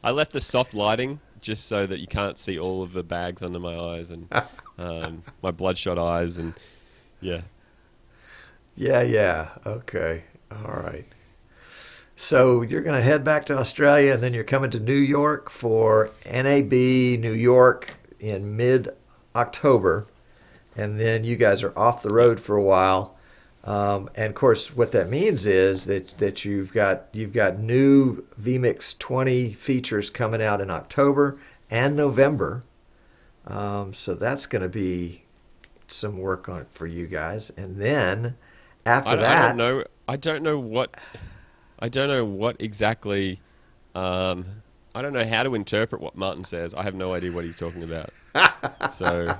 I left the soft lighting just so that you can't see all of the bags under my eyes and my bloodshot eyes, and yeah. Yeah. Okay. All right. So you're going to head back to Australia, and then you're coming to New York for NAB New York in mid-October, and then you guys are off the road for a while. And of course, what that means is that you've got new vMix 20 features coming out in October and November. So that's going to be some work on it for you guys. And then after that, I don't know what exactly. I don't know how to interpret what Martin says. I have no idea what he's talking about. So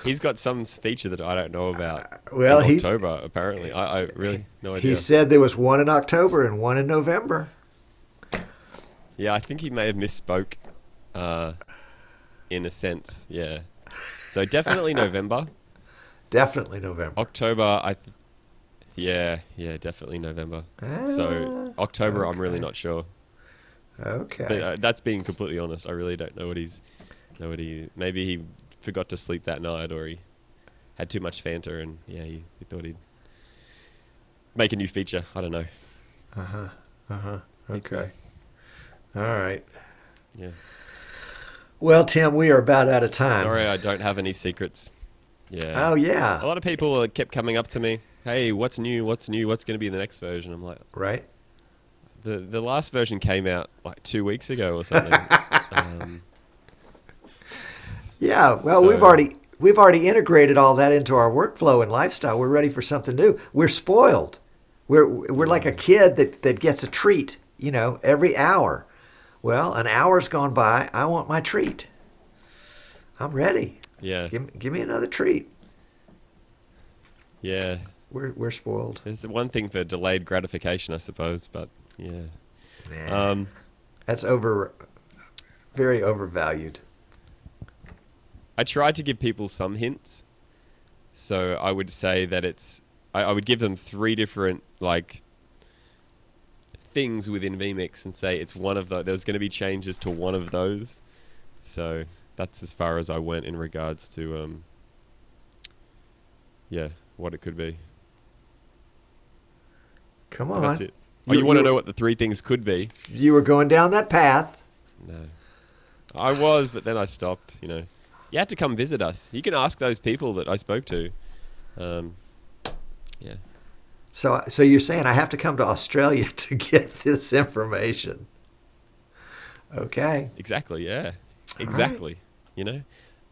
he's got some feature that I don't know about. Well, in October, apparently. I really no idea. He said there was one in October and one in November. Yeah, I think he may have misspoke, in a sense. Yeah. So definitely November. Definitely November. October, yeah, definitely November. So October, okay. I'm really not sure. Okay. But, that's being completely honest. I really don't know maybe he forgot to sleep that night, or he had too much Fanta, and yeah, he thought he'd make a new feature. I don't know. Okay. All right. Yeah. Well, Tim, we are about out of time. Sorry, I don't have any secrets. Yeah. Oh, yeah. A lot of people kept coming up to me. Hey, what's new? What's going to be the next version? I'm like, right. The last version came out like 2 weeks ago or something. Yeah. Well, we've already integrated all that into our workflow and lifestyle. We're ready for something new. We're spoiled. We're like a kid that gets a treat, every hour. Well, an hour's gone by. I want my treat. I'm ready. Yeah. Give me another treat. Yeah. We're spoiled. It's the one thing for delayed gratification, I suppose, but yeah. Nah. That's very overvalued. I tried to give people some hints. So I would say that I would give them 3 different things within vMix and say it's one of those. There's going to be changes to one of those. So that's as far as I went in regards to what it could be. Come on. That's it. You want to know what the 3 things could be? You were going down that path. No. I was, but then I stopped, You had to come visit us. You can ask those people that I spoke to. Yeah. So you're saying I have to come to Australia to get this information? Okay. Exactly. Yeah. Exactly. Right.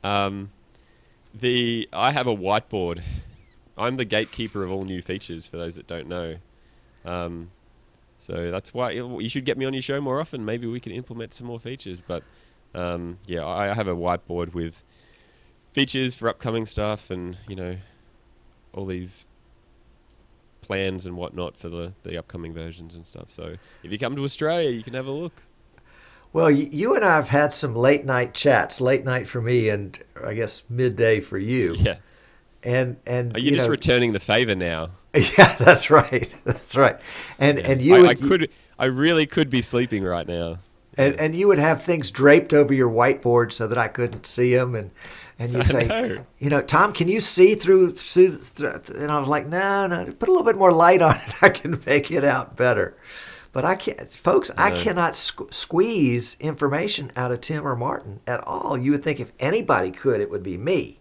I have a whiteboard. I'm the gatekeeper of all new features. For those that don't know, so that's why you should get me on your show more often. Maybe we can implement some more features. But I have a whiteboard with features for upcoming stuff, and all these plans and whatnot for the upcoming versions and stuff. So if you come to Australia, you can have a look. Well, you and I have had some late night chats. Late night for me, and I guess midday for you. Yeah. And are you just returning the favor now? Yeah, that's right. That's right. And you, I really could be sleeping right now. And you would have things draped over your whiteboard so that I couldn't see them, and you say, Tom, can you see through? And I was like, no, put a little bit more light on it. I can make it out better. But I can't, folks. No. I cannot squeeze information out of Tim or Martin at all. You would think if anybody could, it would be me.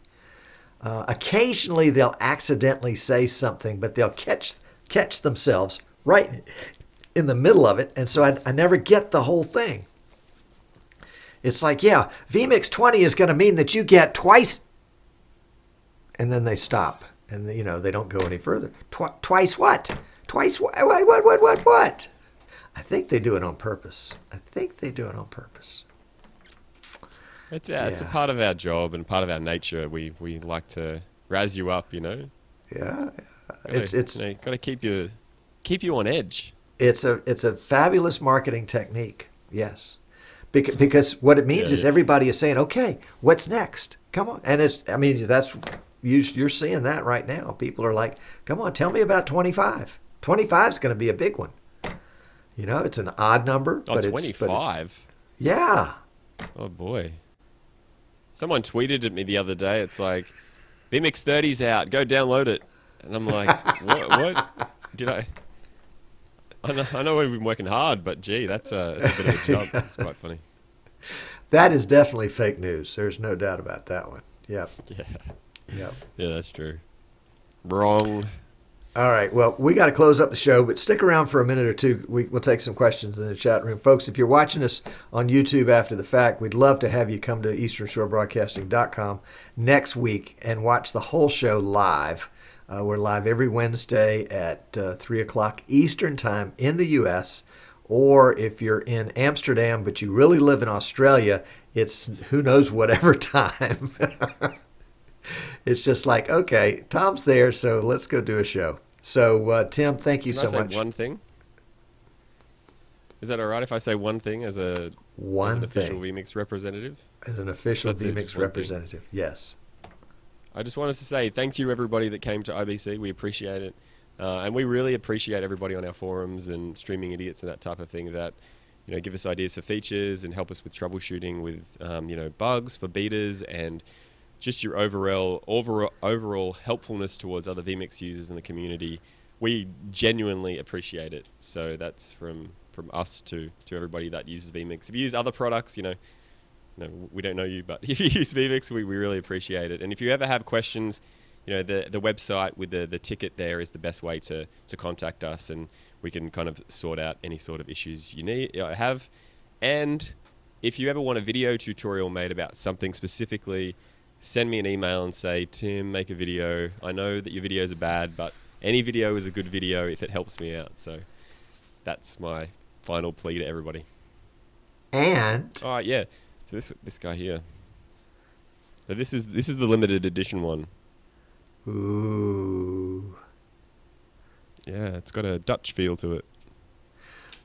Occasionally, they'll accidentally say something, but they'll catch themselves right in the middle of it, and so I never get the whole thing. It's like, yeah, vMix 20 is going to mean that you get twice, and then they stop, and they don't go any further. Twice what? Twice what? What? I think they do it on purpose. It's a part of our job and part of our nature. We like to razz you up, Yeah, it's got to keep you on edge. It's a fabulous marketing technique. Yes, because what it means is everybody is saying, okay, what's next? Come on, and that's you're seeing that right now. People are like, come on, tell me about 25. 25 is going to be a big one. You know, it's an odd number, Oh, but 25. Yeah. Oh boy. Someone tweeted at me the other day. It's like, vMix 30's out. Go download it. And I'm like, what? Did I? I know we've been working hard, but gee, that's a bit of a jump. It's quite funny. That is definitely fake news. There's no doubt about that one. Yep. Yeah. Yep. Yeah, that's true. Wrong. All right. Well, we got to close up the show, but stick around for a minute or two. We'll take some questions in the chat room. Folks, if you're watching us on YouTube after the fact, we'd love to have you come to easternshorebroadcasting.com next week and watch the whole show live. We're live every Wednesday at 3 o'clock Eastern Time in the U.S., or if you're in Amsterdam but you really live in Australia, it's who knows whatever time. It's just like, okay, Tom's there, so let's go do a show. So, Tim, thank you so much. Can I say one thing? Is that all right if I say one thing as an official vMix representative? As an official vMix representative, yes. I just wanted to say thank you, everybody that came to IBC. We appreciate it. And we really appreciate everybody on our forums and Streaming Idiots and that type of thing that, you know, give us ideas for features and help us with troubleshooting with, you know, bugs for betas and just your overall helpfulness towards other vMix users in the community. We genuinely appreciate it. So that's from us to everybody that uses vMix. If you use other products, you know, we don't know you, but if you use vMix, we really appreciate it. And if you ever have questions, you know, the website with the ticket there is the best way to contact us, and we can kind of sort out any sort of issues you have. And if you ever want a video tutorial made about something specifically, send me an email and say, Tim, make a video. I know that your videos are bad, but any video is a good video if it helps me out. So that's my final plea to everybody. And all right, yeah. So this guy here. So this is the limited edition one. Ooh. Yeah, it's got a Dutch feel to it.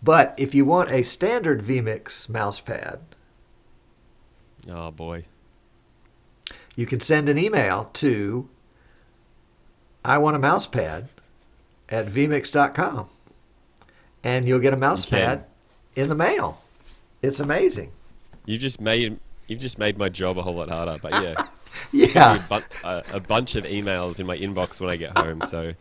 But if you want a standard vMix mousepad, oh boy, you can send an email to iwantamousepad@vmix.com, and you'll get a mousepad in the mail. It's amazing. You've just made my job a whole lot harder. But yeah, yeah, a bunch of emails in my inbox when I get home. So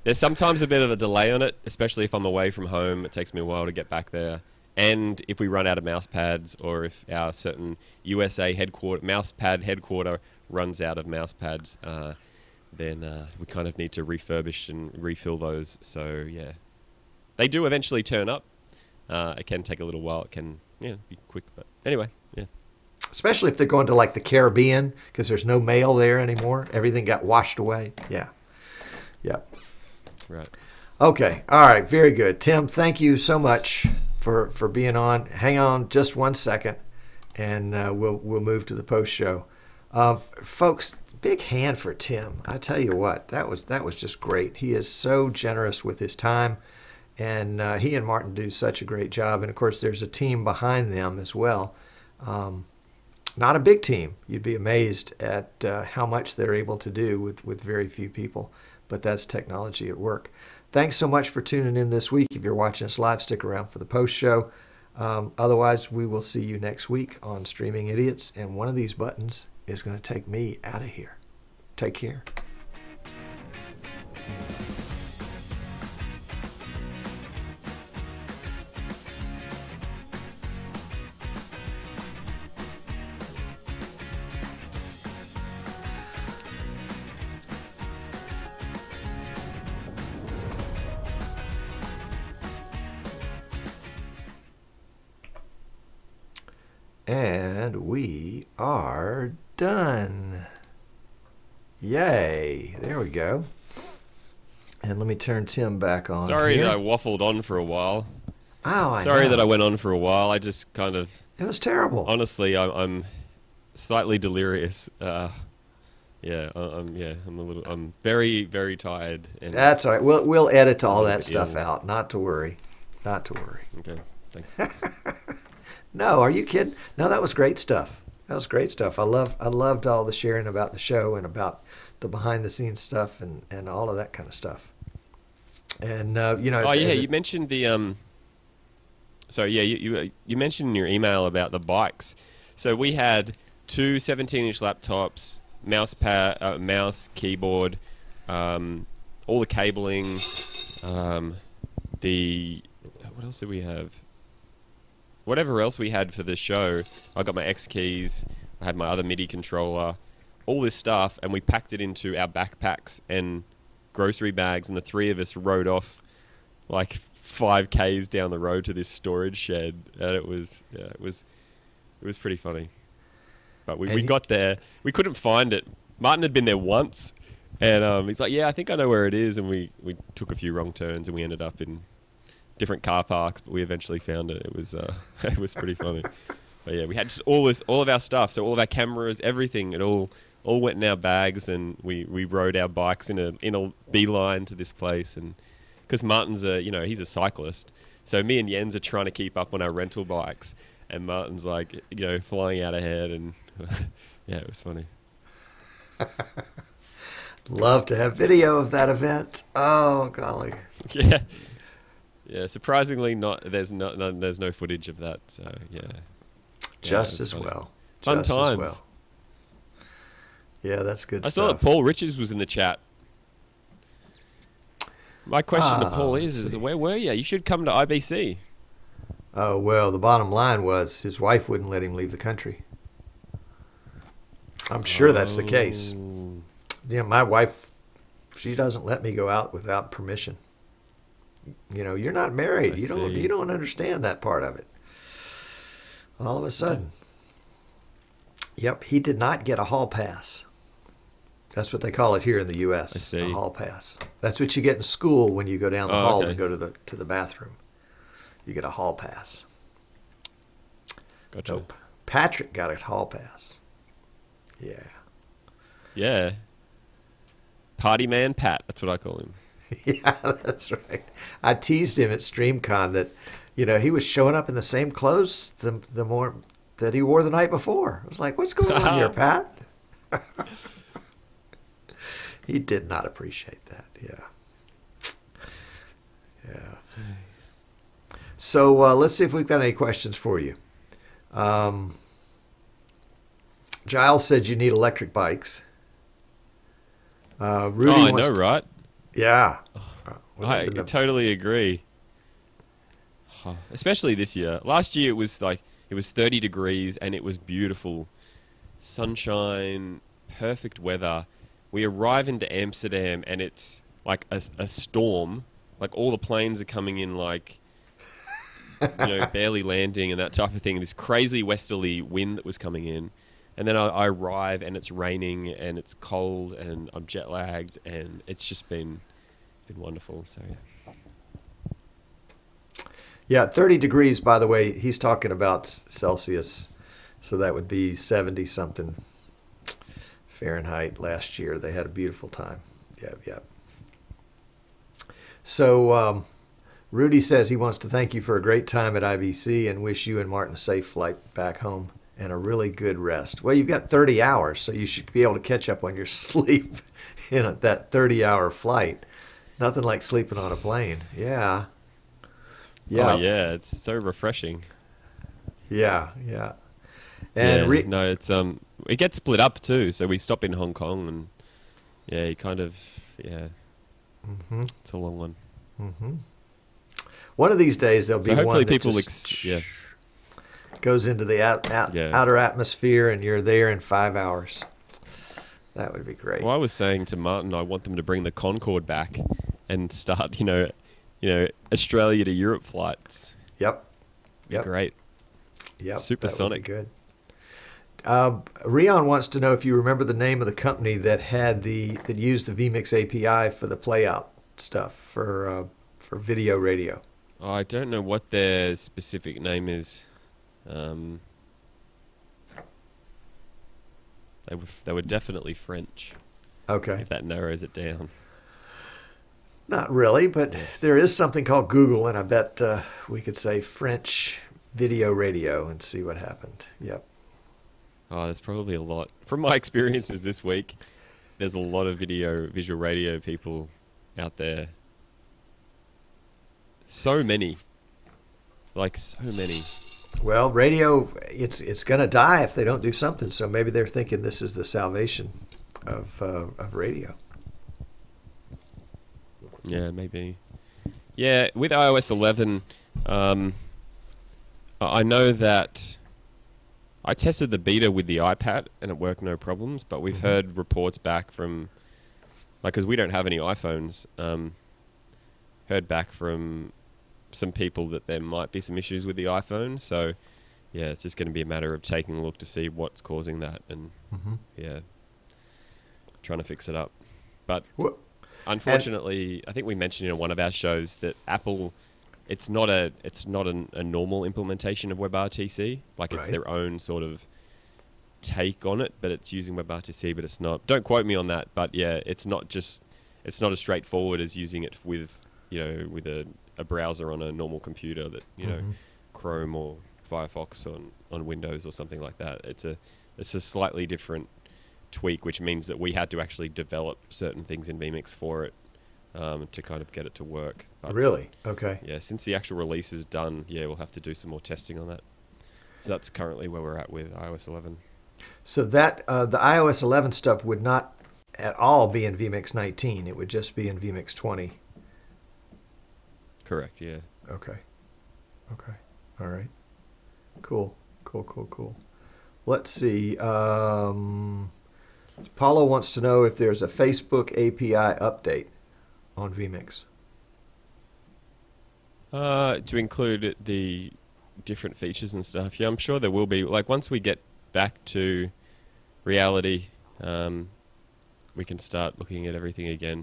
there's sometimes a bit of a delay on it, especially if I'm away from home. It takes me a while to get back there. And if we run out of mouse pads, or if our certain USA mousepad headquarter runs out of mouse pads, then we kind of need to refurbish and refill those. So yeah, they do eventually turn up. It can take a little while. It can be quick, but anyway, yeah. Especially if they're going to like the Caribbean, because there's no mail there anymore. Everything got washed away. Yeah. Yep. Right. Okay. All right. Very good. Tim, thank you so much for being on. Hang on just 1 second, and we'll move to the post show. Folks, big hand for Tim. I tell you what, that was just great. He is so generous with his time, and he and Martin do such a great job. And of course, there's a team behind them as well. Not a big team. You'd be amazed at how much they're able to do with very few people, but that's technology at work. Thanks so much for tuning in this week. If you're watching us live, stick around for the post show. Otherwise, we will see you next week on Streaming Idiots, and one of these buttons is going to take me out of here. Take care. And we are done. Yay. There we go. And let me turn Tim back on. Sorry here. that I waffled on for a while. Oh, Sorry know. that I went on for a while. I just kind of... It was terrible. Honestly, I'm slightly delirious. I'm very, very tired. And that's all right. We'll edit all that stuff out. Not to worry. Not to worry. Okay, thanks. No, are you kidding? No, that was great stuff. That was great stuff. I loved all the sharing about the show and about the behind the scenes stuff and all of that kind of stuff. And you know, Oh yeah, as you it, mentioned the. So yeah, you mentioned in your email about the bikes. So we had two 17-inch laptops, mouse, keyboard, all the cabling, the what else did we have? Whatever else we had for the show. I got my X keys. I had my other MIDI controller, all this stuff, and we packed it into our backpacks and grocery bags, and the three of us rode off like 5 Ks down the road to this storage shed, and it was pretty funny. But we got there, we couldn't find it. Martin had been there once, and he's like, "Yeah, I think I know where it is." And we took a few wrong turns, and we ended up in different car parks, but we eventually found it. It was it was pretty funny. But yeah, we had just all of our stuff, so all of our cameras, everything, it all went in our bags, and we rode our bikes in a beeline to this place. And because Martin's he's a cyclist, so me and Jens are trying to keep up on our rental bikes, and Martin's like flying out ahead, and yeah, it was funny. love to have video of that event. Oh golly. Yeah. Yeah, surprisingly, there's no footage of that. So yeah, just as well. Fun Just as times. well. Yeah, that's good I stuff. saw that Paul Richards was in the chat. My question to Paul is where were you? You should come to IBC. Oh well, the bottom line was his wife wouldn't let him leave the country. I'm sure that's the case. My wife, she doesn't let me go out without permission. You're not married. You don't understand that part of it. All of a sudden. Yep, he did not get a hall pass. That's what they call it here in the U.S. I see. A hall pass. That's what you get in school when you go down the hall to go to the bathroom. You get a hall pass. Gotcha. Nope. Patrick got a hall pass. Yeah. Yeah. Party man Pat. That's what I call him. Yeah, that's right. I teased him at StreamCon that, he was showing up in the same clothes the more that he wore the night before. I was like, what's going on here, Pat? He did not appreciate that. Yeah. Yeah. So let's see if we've got any questions for you. Giles said you need electric bikes. Rudy I know, right? Yeah. I totally agree. Especially this year. Last year it was 30 degrees and it was beautiful. Sunshine, perfect weather. We arrive into Amsterdam and it's like a storm. Like all the planes are coming in barely landing and that type of thing. This crazy westerly wind that was coming in. And then I arrive and it's raining and it's cold and I'm jet lagged and it's just been wonderful. So yeah. Yeah, 30 degrees, by the way, he's talking about Celsius. So that would be 70 something Fahrenheit last year. They had a beautiful time. Yeah. So Rudy says he wants to thank you for a great time at IBC and wish you and Martin a safe flight back home and a really good rest. Well, you've got 30 hours, so you should be able to catch up on your sleep in that 30-hour flight. Nothing like sleeping on a plane. Yeah. Yeah. Oh, yeah. It's so refreshing. Yeah. And it's it gets split up too. So we stop in Hong Kong, and you kind of Mm-hmm. It's a long one. Mm-hmm. One of these days there'll be hopefully one that people goes into the outer atmosphere, and you're there in 5 hours. That would be great. Well, I was saying to Martin, I want them to bring the Concorde back and start, Australia to Europe flights. Yep. Great. Yep. Supersonic. That would be good. Rion wants to know if you remember the name of the company that used the vMix API for the playout stuff for video radio. Oh, I don't know what their specific name is. They were definitely French. Okay. If that narrows it down. Not really, but there is something called Google, and I bet we could say French video radio and see what happened. Yep. Oh, there's probably a lot. From my experiences this week, there's a lot of visual radio people out there. So many. Like, so many. Well, radio, it's going to die if they don't do something. So maybe they're thinking this is the salvation of radio. Yeah, maybe. Yeah, with iOS 11, I know that I tested the beta with the iPad and it worked no problems, but we've heard reports back from, like, because we don't have any iPhones, heard back from some people that there might be some issues with the iPhone. So, yeah, it's just going to be a matter of taking a look to see what's causing that and, yeah, trying to fix it up. But unfortunately, I think we mentioned in one of our shows that Apple, it's not a normal implementation of WebRTC. Like, it's their own sort of take on it, but it's using WebRTC, but it's not. Don't quote me on that, but yeah, it's not as straightforward as using it with, with a browser on a normal computer that, Chrome or Firefox on Windows or something like that. It's a slightly different tweak, which means that we had to actually develop certain things in vMix for it to kind of get it to work. But, really? Okay. Yeah, since the actual release is done, we'll have to do some more testing on that. So that's currently where we're at with iOS 11. So that the iOS 11 stuff would not at all be in vMix 19. It would just be in vMix 20. Correct, yeah. Okay. All right. Cool. Let's see. Paulo wants to know if there's a Facebook API update on vMix. To include the different features and stuff. Yeah, I'm sure there will be. Like, once we get back to reality, we can start looking at everything again.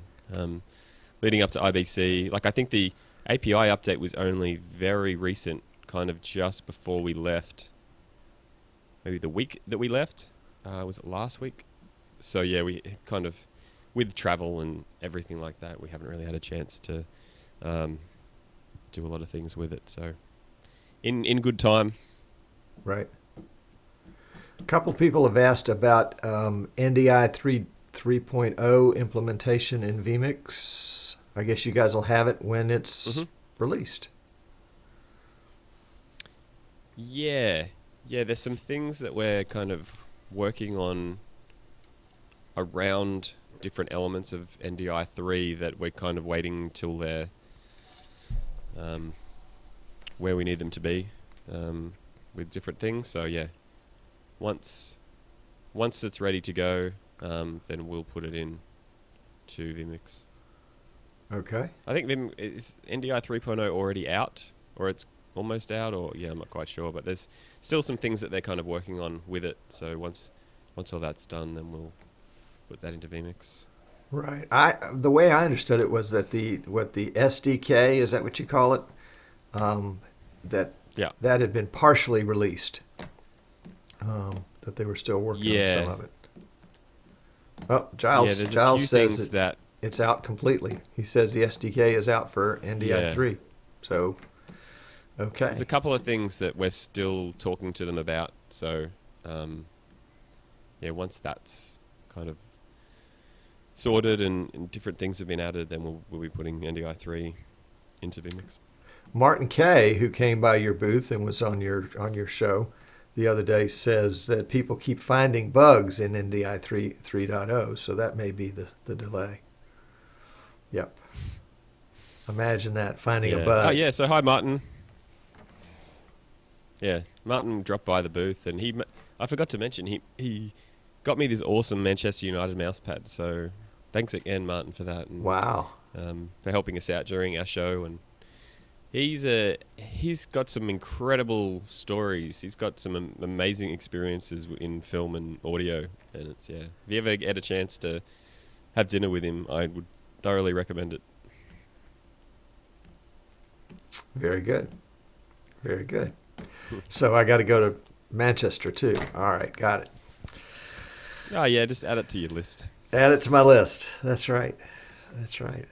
Leading up to IBC, like, I think the API update was only very recent, kind of just before we left. Maybe the week that we left. Was it last week? So yeah, we kind of, with travel and everything like that, we haven't really had a chance to do a lot of things with it. So in good time. Right. A couple people have asked about NDI 3.0 implementation in vMix. I guess you guys will have it when it's released. Yeah, there's some things that we're kind of working on around different elements of NDI 3 that we're kind of waiting till they're where we need them to be with different things. So yeah, once it's ready to go, then we'll put it in to vMix. Okay. I think is NDI 3.0 already out, or it's almost out, or I'm not quite sure, but there's still some things that they're kind of working on with it. So once all that's done, then we'll put that into vMix. Right. The way I understood it was that the SDK, is that what you call it? That had been partially released. That they were still working on some of it. Oh, Giles says that it's out completely. He says the SDK is out for NDI 3. So, okay. There's a couple of things that we're still talking to them about. So, once that's kind of sorted and different things have been added, then we'll be putting NDI 3 into vMix. Martin Kay, who came by your booth and was on your show the other day, says that people keep finding bugs in NDI 3.0, so that may be the delay. Yep. Imagine that, finding a bug. Oh, yeah, so hi, Martin. Yeah, Martin dropped by the booth, and I forgot to mention, he got me this awesome Manchester United mouse pad, so thanks again, Martin, for that. And, wow. For helping us out during our show, and he's got some incredible stories. He's got some amazing experiences in film and audio, and it's if you ever get a chance to have dinner with him, I would thoroughly recommend it. Very good. Very good. So I got to go to Manchester too. All right, got it. Oh yeah, just add it to your list. Add it to my list. That's right.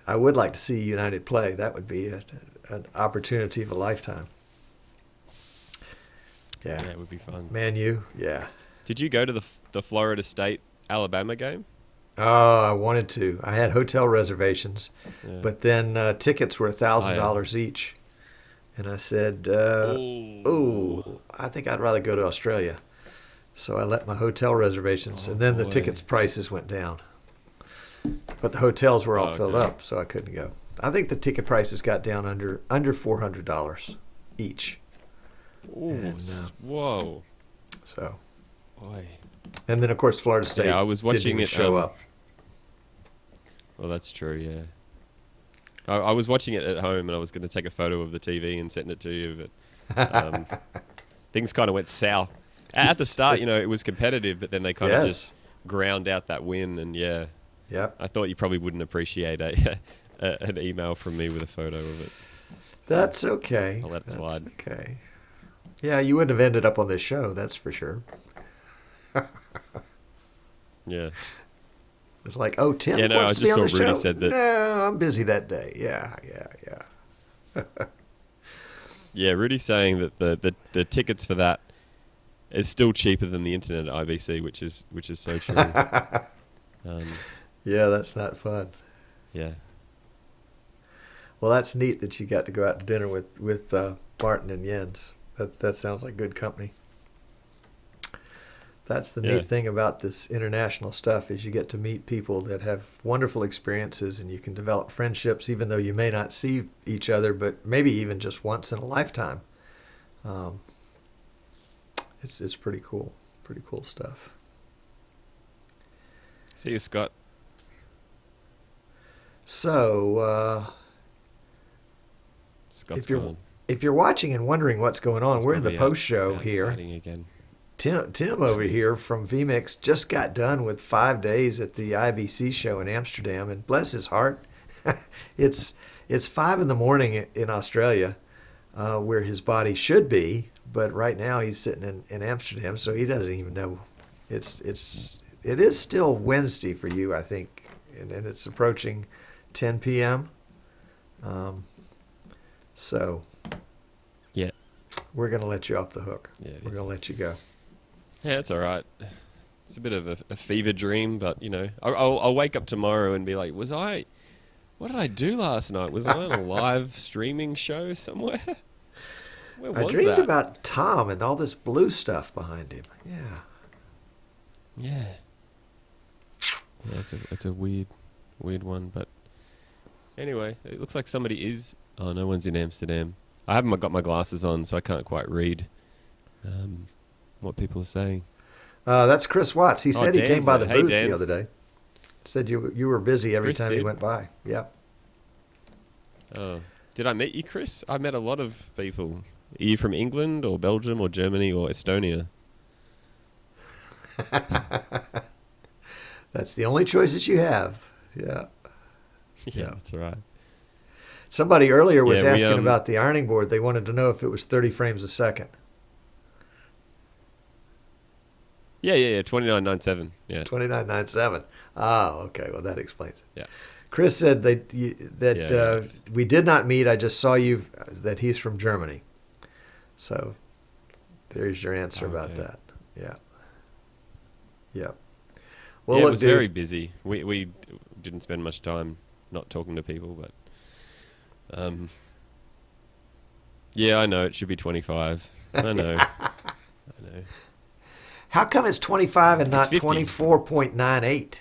I would like to see United play. That would be an opportunity of a lifetime. Yeah, it would be fun. Man U, yeah. Did you go to the Florida State Alabama game? Oh, I wanted to. I had hotel reservations, Yeah. but then tickets were Oh, yeah. $1,000 each, and I said, Oh, "Oh, I think I'd rather go to Australia." So I let my hotel reservations, oh and then the boy. tickets prices went down. But the hotels were all Oh, filled okay. up, so I couldn't go. I think the ticket prices got down under $400 each. Ooh, And whoa. so, Boy. and then of course Florida Yeah, State I was didn't watching even it. show up. Well, that's true, yeah. I was watching it at home and I was going to take a photo of the TV and send it to you, but things kind of went south. At the start, it was competitive, but then they kind of Yes. just ground out that win. And yeah, Yep. I thought you probably wouldn't appreciate an email from me with a photo of it. So That's okay. I'll let it That's slide. okay. Yeah, you wouldn't have ended up on this show, that's for sure. Yeah. It's like, oh, Tim Yeah, no, wants I to be just on saw the Rudy show. said that. No, I'm busy that day. Yeah. Yeah, Rudy's saying that the tickets for that is still cheaper than the internet at IBC, which is so true. Yeah, that's not fun. Yeah. Well, that's neat that you got to go out to dinner with Martin and Jens. That sounds like good company. That's the Yeah. neat thing about this international stuff is you get to meet people that have wonderful experiences and you can develop friendships even though you may not see each other, but maybe even just once in a lifetime. It's pretty cool. Pretty cool stuff. See you, Scott. So, Scott's if you're gone. if you're watching and wondering what's going on, He's we're in the probably post show out here. partying again. Tim over here from vMix just got done with 5 days at the IBC show in Amsterdam, and bless his heart, it's 5 in the morning in Australia, where his body should be, but right now he's sitting in Amsterdam, so he doesn't even know. It is still Wednesday for you, I think, and it's approaching 10 p.m. So Yeah. we're gonna let you off the hook. Yeah, it We're is. gonna let you go. Yeah, it's all right. It's a bit of a fever dream, but I'll wake up tomorrow and be like, what did I do last night? Was I on a live streaming show somewhere? Where I was dreamed that? about Tom and all this blue stuff behind him. Yeah. Yeah. Yeah, it's a weird one, but anyway, it looks like somebody is. Oh, no one's in Amsterdam. I haven't got my glasses on, so I can't quite read what people are saying. That's Chris Watts. He said he Dan's came by there. the Hey, booth Dan. the other day. Said you were busy every Chris time he did? went by. Yeah. Oh, did I meet you, Chris? I met a lot of people. Are you from England or Belgium or Germany or Estonia? That's the only choices you have. Yeah. Yeah, that's right. Somebody earlier was Yeah, we, asking about the ironing board. They wanted to know if it was 30 frames a second. Yeah, 29.97. Yeah. 29.97. Oh, okay. Well, that explains it. Yeah. Chris said that Yeah. we did not meet. I just saw you, that he's from Germany. So there's your answer about Okay. that. Yeah. Yeah. Well, Well, it was very busy. We didn't spend much time not talking to people, but yeah, I know it should be 25. I know. I know. how come it's 25 and not 50. 24.98?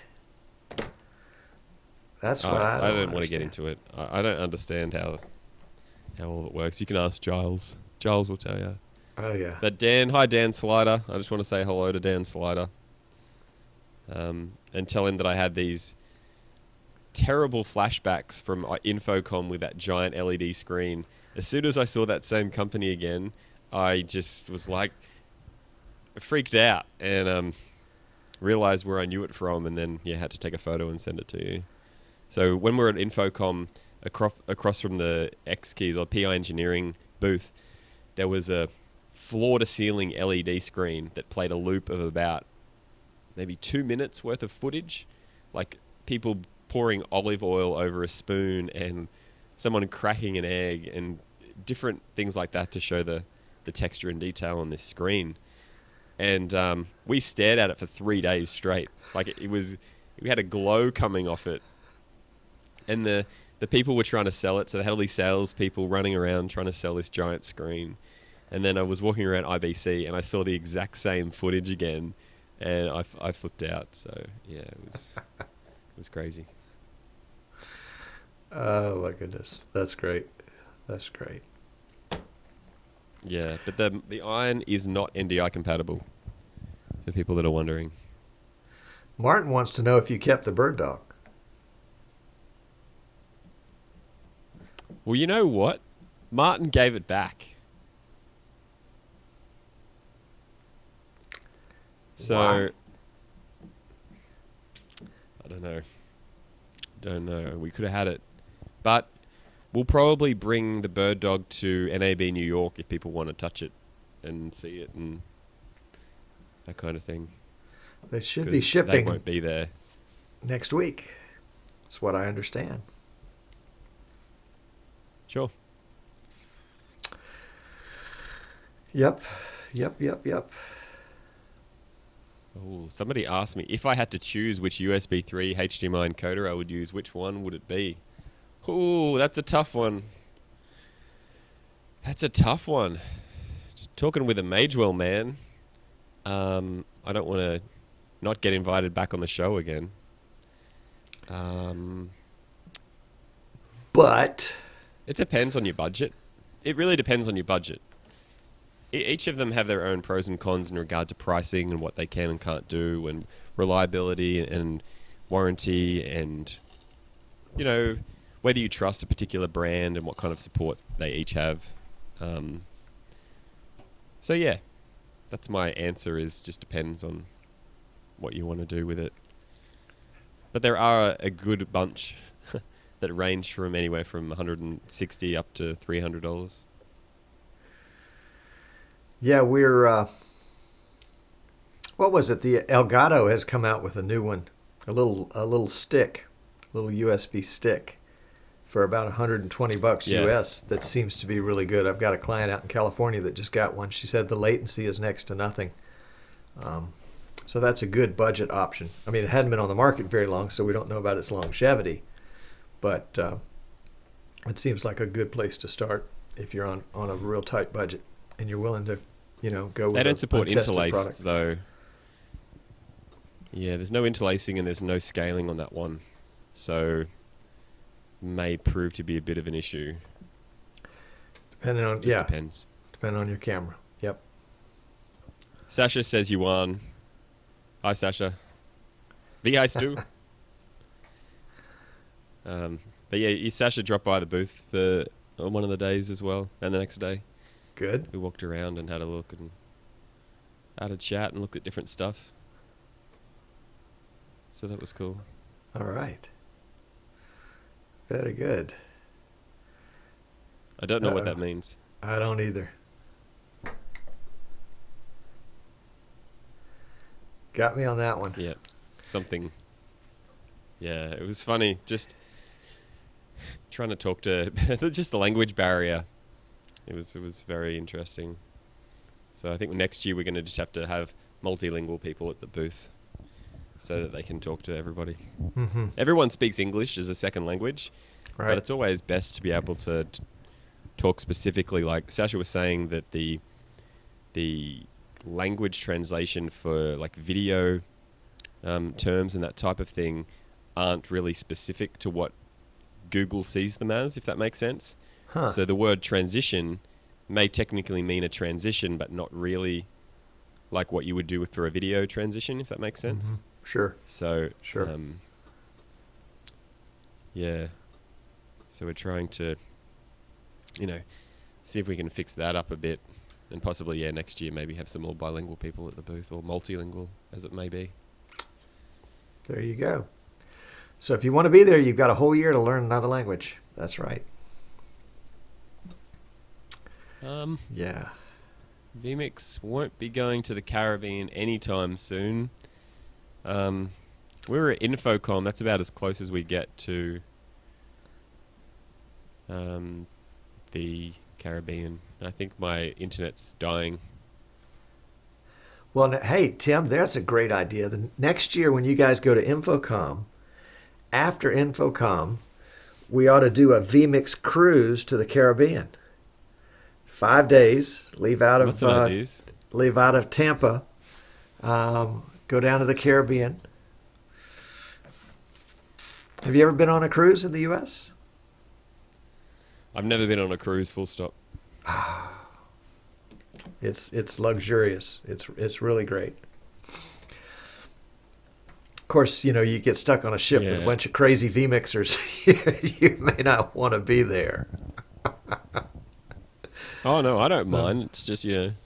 That's what I don't want to get into it. I don't understand how all of it works. You can ask Giles. Giles will tell you. Oh, yeah. But hi Dan Slider. I just want to say hello to Dan Slider. And tell him that I had these terrible flashbacks from Infocom with that giant LED screen. As soon as I saw that same company again, I just was like freaked out and realized where I knew it from, and then had to take a photo and send it to you. So when we're at Infocom, across from the X Keys or PI Engineering booth, there was a floor-to-ceiling LED screen that played a loop of about maybe 2 minutes worth of footage, like people pouring olive oil over a spoon and someone cracking an egg and different things like that to show the texture and detail on this screen. and we stared at it for 3 days straight. Like we had a glow coming off it, and the people were trying to sell it. So they had all these salespeople running around trying to sell this giant screen. And then I was walking around IBC and I saw the exact same footage again, and I flipped out. So yeah, it was crazy. Oh my goodness, that's great. That's great. Yeah, but the iron is not NDI compatible, for people that are wondering. Martin wants to know if you kept the bird dog. Well, you know what? Martin gave it back. So, Why? I don't know. We could have had it. But we'll probably bring the bird dog to NAB New York if people want to touch it and see it and that kind of thing. They should 'Cause be shipping They won't be there. next week. That's what I understand. Sure. Yep. Oh, somebody asked me if I had to choose which USB 3 HDMI encoder I would use, which one would it be? Oh, that's a tough one. Talking with a Magewell man. I don't want to not get invited back on the show again. But It depends on your budget. It really depends on your budget. Each of them have their own pros and cons in regard to pricing and what they can and can't do, and reliability and warranty, and whether you trust a particular brand and what kind of support they each have. So yeah, that's my answer. Is just depends on what you want to do with it. But there are a good bunch that range from anywhere from $160 up to $300. yeah, we're what was it? The Elgato has come out with a new one, a little stick, a little USB stick for about 120 bucks Yeah. US. That seems to be really good. I've got a client out in California that just got one. She said the latency is next to nothing. So that's a good budget option. I mean, it hadn't been on the market very long, so we don't know about its longevity. But it seems like a good place to start if you're on a real tight budget and you're willing to, go with They don't a support untested interlace product. though. Yeah, there's no interlacing and there's no scaling on that one, so may prove to be a bit of an issue. Depending on Just depends. depending on your camera. Yep. Sasha says you won. Hi, Sasha. The ice too. But yeah, Sasha dropped by the booth on one of the days as well, and the next day Good. we walked around and had a look and had a chat and looked at different stuff. So that was cool. All right. Very good. I don't know what Uh-oh. that means. I don't either. Got me on that one. Yeah, something. Yeah, it was funny. Just trying to talk to just the language barrier. It was very interesting. So I think next year we're going to just have to have multilingual people at the booth so that they can talk to everybody. Mm-hmm. Everyone speaks English as a second language, Right. but it's always best to be able to talk specifically. Like Sasha was saying, that the language translation for like video terms and that type of thing aren't really specific to what Google sees them as, if that makes sense. Huh. So the word transition may technically mean a transition, but not really like what you would do for a video transition, if that makes sense. Mhm. Sure. So, Sure. yeah. So we're trying to, see if we can fix that up a bit, and possibly, next year maybe have some more bilingual people at the booth, or multilingual, as it may be. There you go. So if you want to be there, you've got a whole year to learn another language. That's right. Yeah. vMix won't be going to the Caribbean anytime soon. We were at Infocom. That's about as close as we get to the Caribbean. I think my internet's dying. Well, hey, Tim, that's a great idea. The next year when you guys go to Infocom, after Infocom, we ought to do a vMix cruise to the Caribbean. 5 days, Lots of ideas. leave out of Tampa, go down to the Caribbean. Have you ever been on a cruise in the U.S.? I've never been on a cruise, full stop. It's luxurious. It's really great. Of course, you get stuck on a ship with a Yeah. bunch of crazy vMixers. You may not want to be there. Oh, no, I don't mind. It's just, it's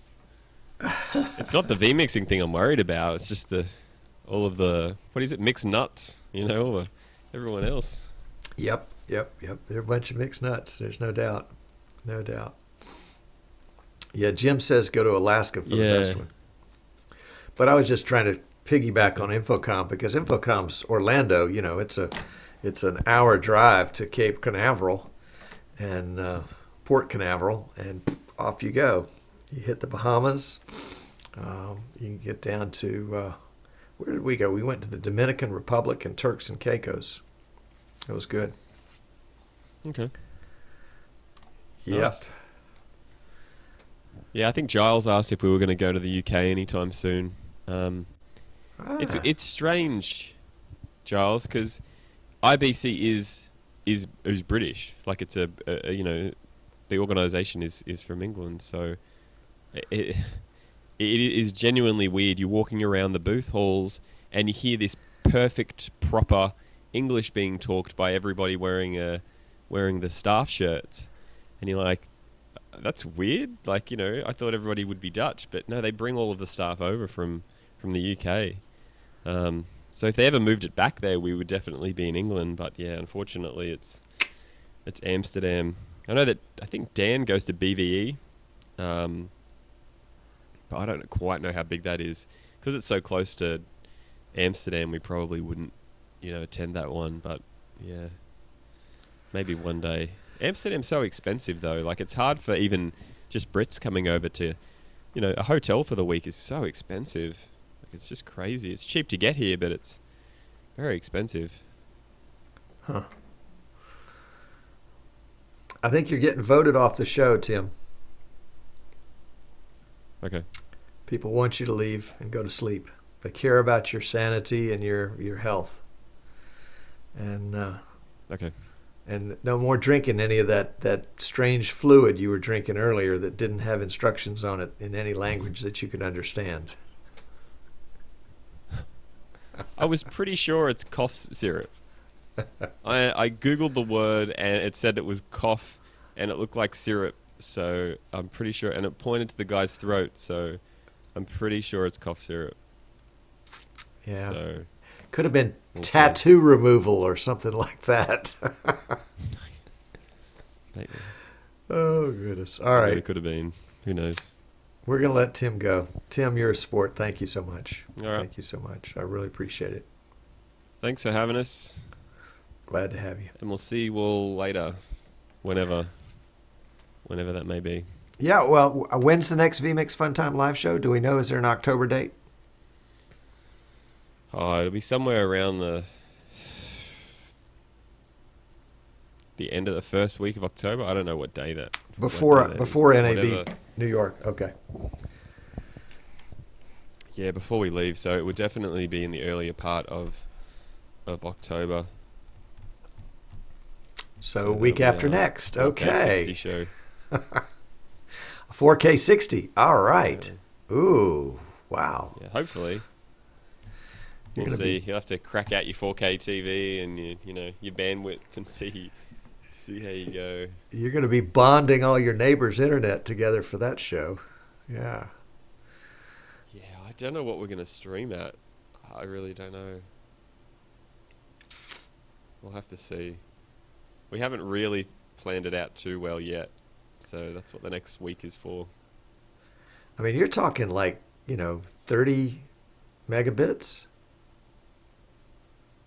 not the vMixing thing I'm worried about. It's just all of the, what is it, mixed nuts, everyone else. Yep. They're a bunch of mixed nuts. There's no doubt. No doubt. Yeah, Jim says go to Alaska for the best one. But I was just trying to piggyback on Infocom because Infocom's Orlando. It's an hour drive to Cape Canaveral and Port Canaveral, and off you go. You hit the Bahamas. You can get down to where did we go? We went to the Dominican Republic and Turks and Caicos. It was good. Okay. Yep. Nice. Yeah, I think Giles asked if we were going to go to the UK anytime soon. It's strange, Giles, because IBC is British. Like it's the organisation is from England, so it is genuinely weird. You're walking around the booth halls and you hear this perfect, proper English being talked by everybody wearing the staff shirts, and you're like, that's weird. Like, I thought everybody would be Dutch, but no, they bring all of the staff over from the UK. So if they ever moved it back there, we would definitely be in England. But yeah, unfortunately, it's Amsterdam. I think Dan goes to BVE, but I don't quite know how big that is because it's so close to Amsterdam. We probably wouldn't, attend that one. But yeah, maybe one day. Amsterdam's so expensive though. Like it's hard for even just Brits coming over to, a hotel for the week is so expensive. Like it's just crazy. It's cheap to get here, but it's very expensive. Huh. I think you're getting voted off the show, Tim. Okay. People want you to leave and go to sleep. They care about your sanity and your health. And Okay. And no more drinking any of that strange fluid you were drinking earlier that didn't have instructions on it in any language that you could understand. I was pretty sure it's cough syrup. I googled the word and it said it was cough and it looked like syrup, so I'm pretty sure, and it pointed to the guy's throat, so I'm pretty sure it's cough syrup. Yeah. So could have been we'll tattoo removal or something like that. Maybe. Oh, goodness. All right. It could have been. Who knows? We're going to let Tim go. Tim, you're a sport. Thank you so much. All right. Thank you so much. I really appreciate it. Thanks for having us. Glad to have you. And we'll see you all later. Whenever that may be. Yeah, well, when's the next vMix Fun Time live show? Do we know? Is there an October date? Oh, it'll be somewhere around the end of the first week of October. I don't know what day that. Before NAB Whatever. New York. Okay. Yeah, before we leave. So it would definitely be in the earlier part of October. So week after next. 4K Okay. 60 show. 4K 60. All right. Ooh. Wow. Yeah, hopefully. You're We'll gonna see. You'll have to crack out your 4K TV and your bandwidth and see how you go. You're going to be bonding all your neighbors' internet together for that show. Yeah. Yeah, I don't know what we're going to stream at. I really don't know. We'll have to see. We haven't really planned it out too well yet. So that's what the next week is for. I mean, you're talking like, 30 megabits.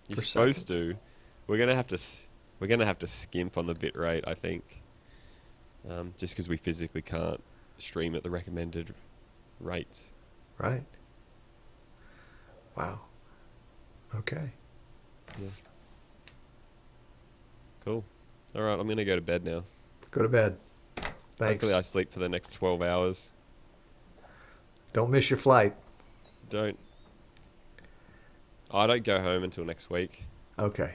You're per supposed second. to. We're gonna have to skimp on the bit rate, I think. Just because we physically can't stream at the recommended rates. Right. Wow. Okay. Yeah. Cool. All right, I'm going to go to bed now. Go to bed. Thanks. Hopefully I sleep for the next 12 hours. Don't miss your flight. Don't. I don't go home until next week. Okay.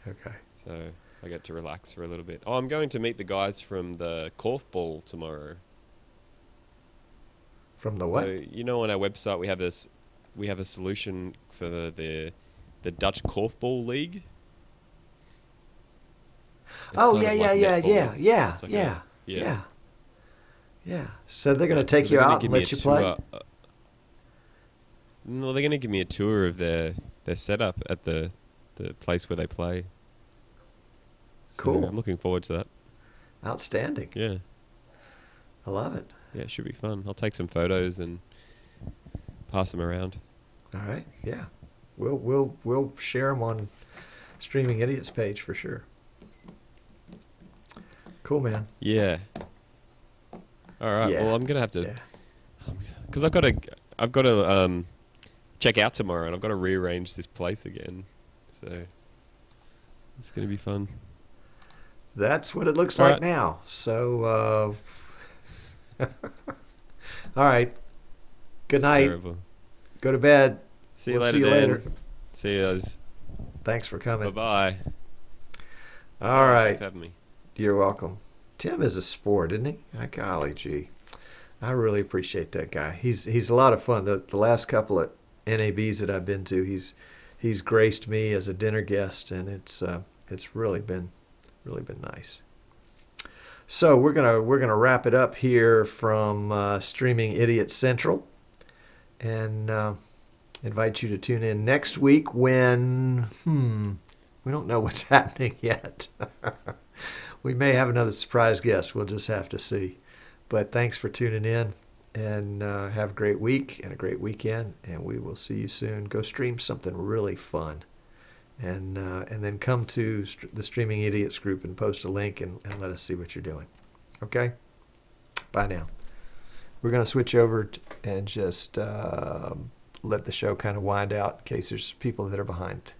Okay. So I get to relax for a little bit. Oh, I'm going to meet the guys from the korfball tomorrow. From the what? So, you know, on our website we have a solution for the Dutch korfball league. It's Oh, kind yeah, of yeah, like yeah, netball. yeah, It's like yeah, yeah. yeah, yeah. So they're going to So take you they're gonna out give and me let a you play? tour. No, they're going to give me a tour of their setup at the place where they play. So Cool. I'm looking forward to that. Outstanding. Yeah. I love it. Yeah, it should be fun. I'll take some photos and pass them around. All right. Yeah. We'll share them on Streaming Idiots page for sure. Cool, man. Yeah. All right. Yeah. Well, I'm gonna have to, Yeah. because I've got to check out tomorrow, and I've got to rearrange this place again. So it's gonna be fun. That's what it looks All like right. now. So, all right. Good night. Terrible. Go to bed. See you We'll later, see you Dan. later. See you guys. Thanks for coming. Bye-bye. All right. Thanks for having me. You're welcome. Tim is a sport, isn't he? Golly gee. I really appreciate that guy. He's a lot of fun. The last couple of NABs that I've been to, he's graced me as a dinner guest, and it's really been nice. So we're gonna wrap it up here from Streaming Idiot Central, and invite you to tune in next week when we don't know what's happening yet. We may have another surprise guest. We'll just have to see. But thanks for tuning in, and have a great week and a great weekend, and we will see you soon. Go stream something really fun, and then come to the Streaming Idiots group and post a link and let us see what you're doing. Okay? Bye now. We're going to switch over and just let the show kind of wind out in case there's people that are behind.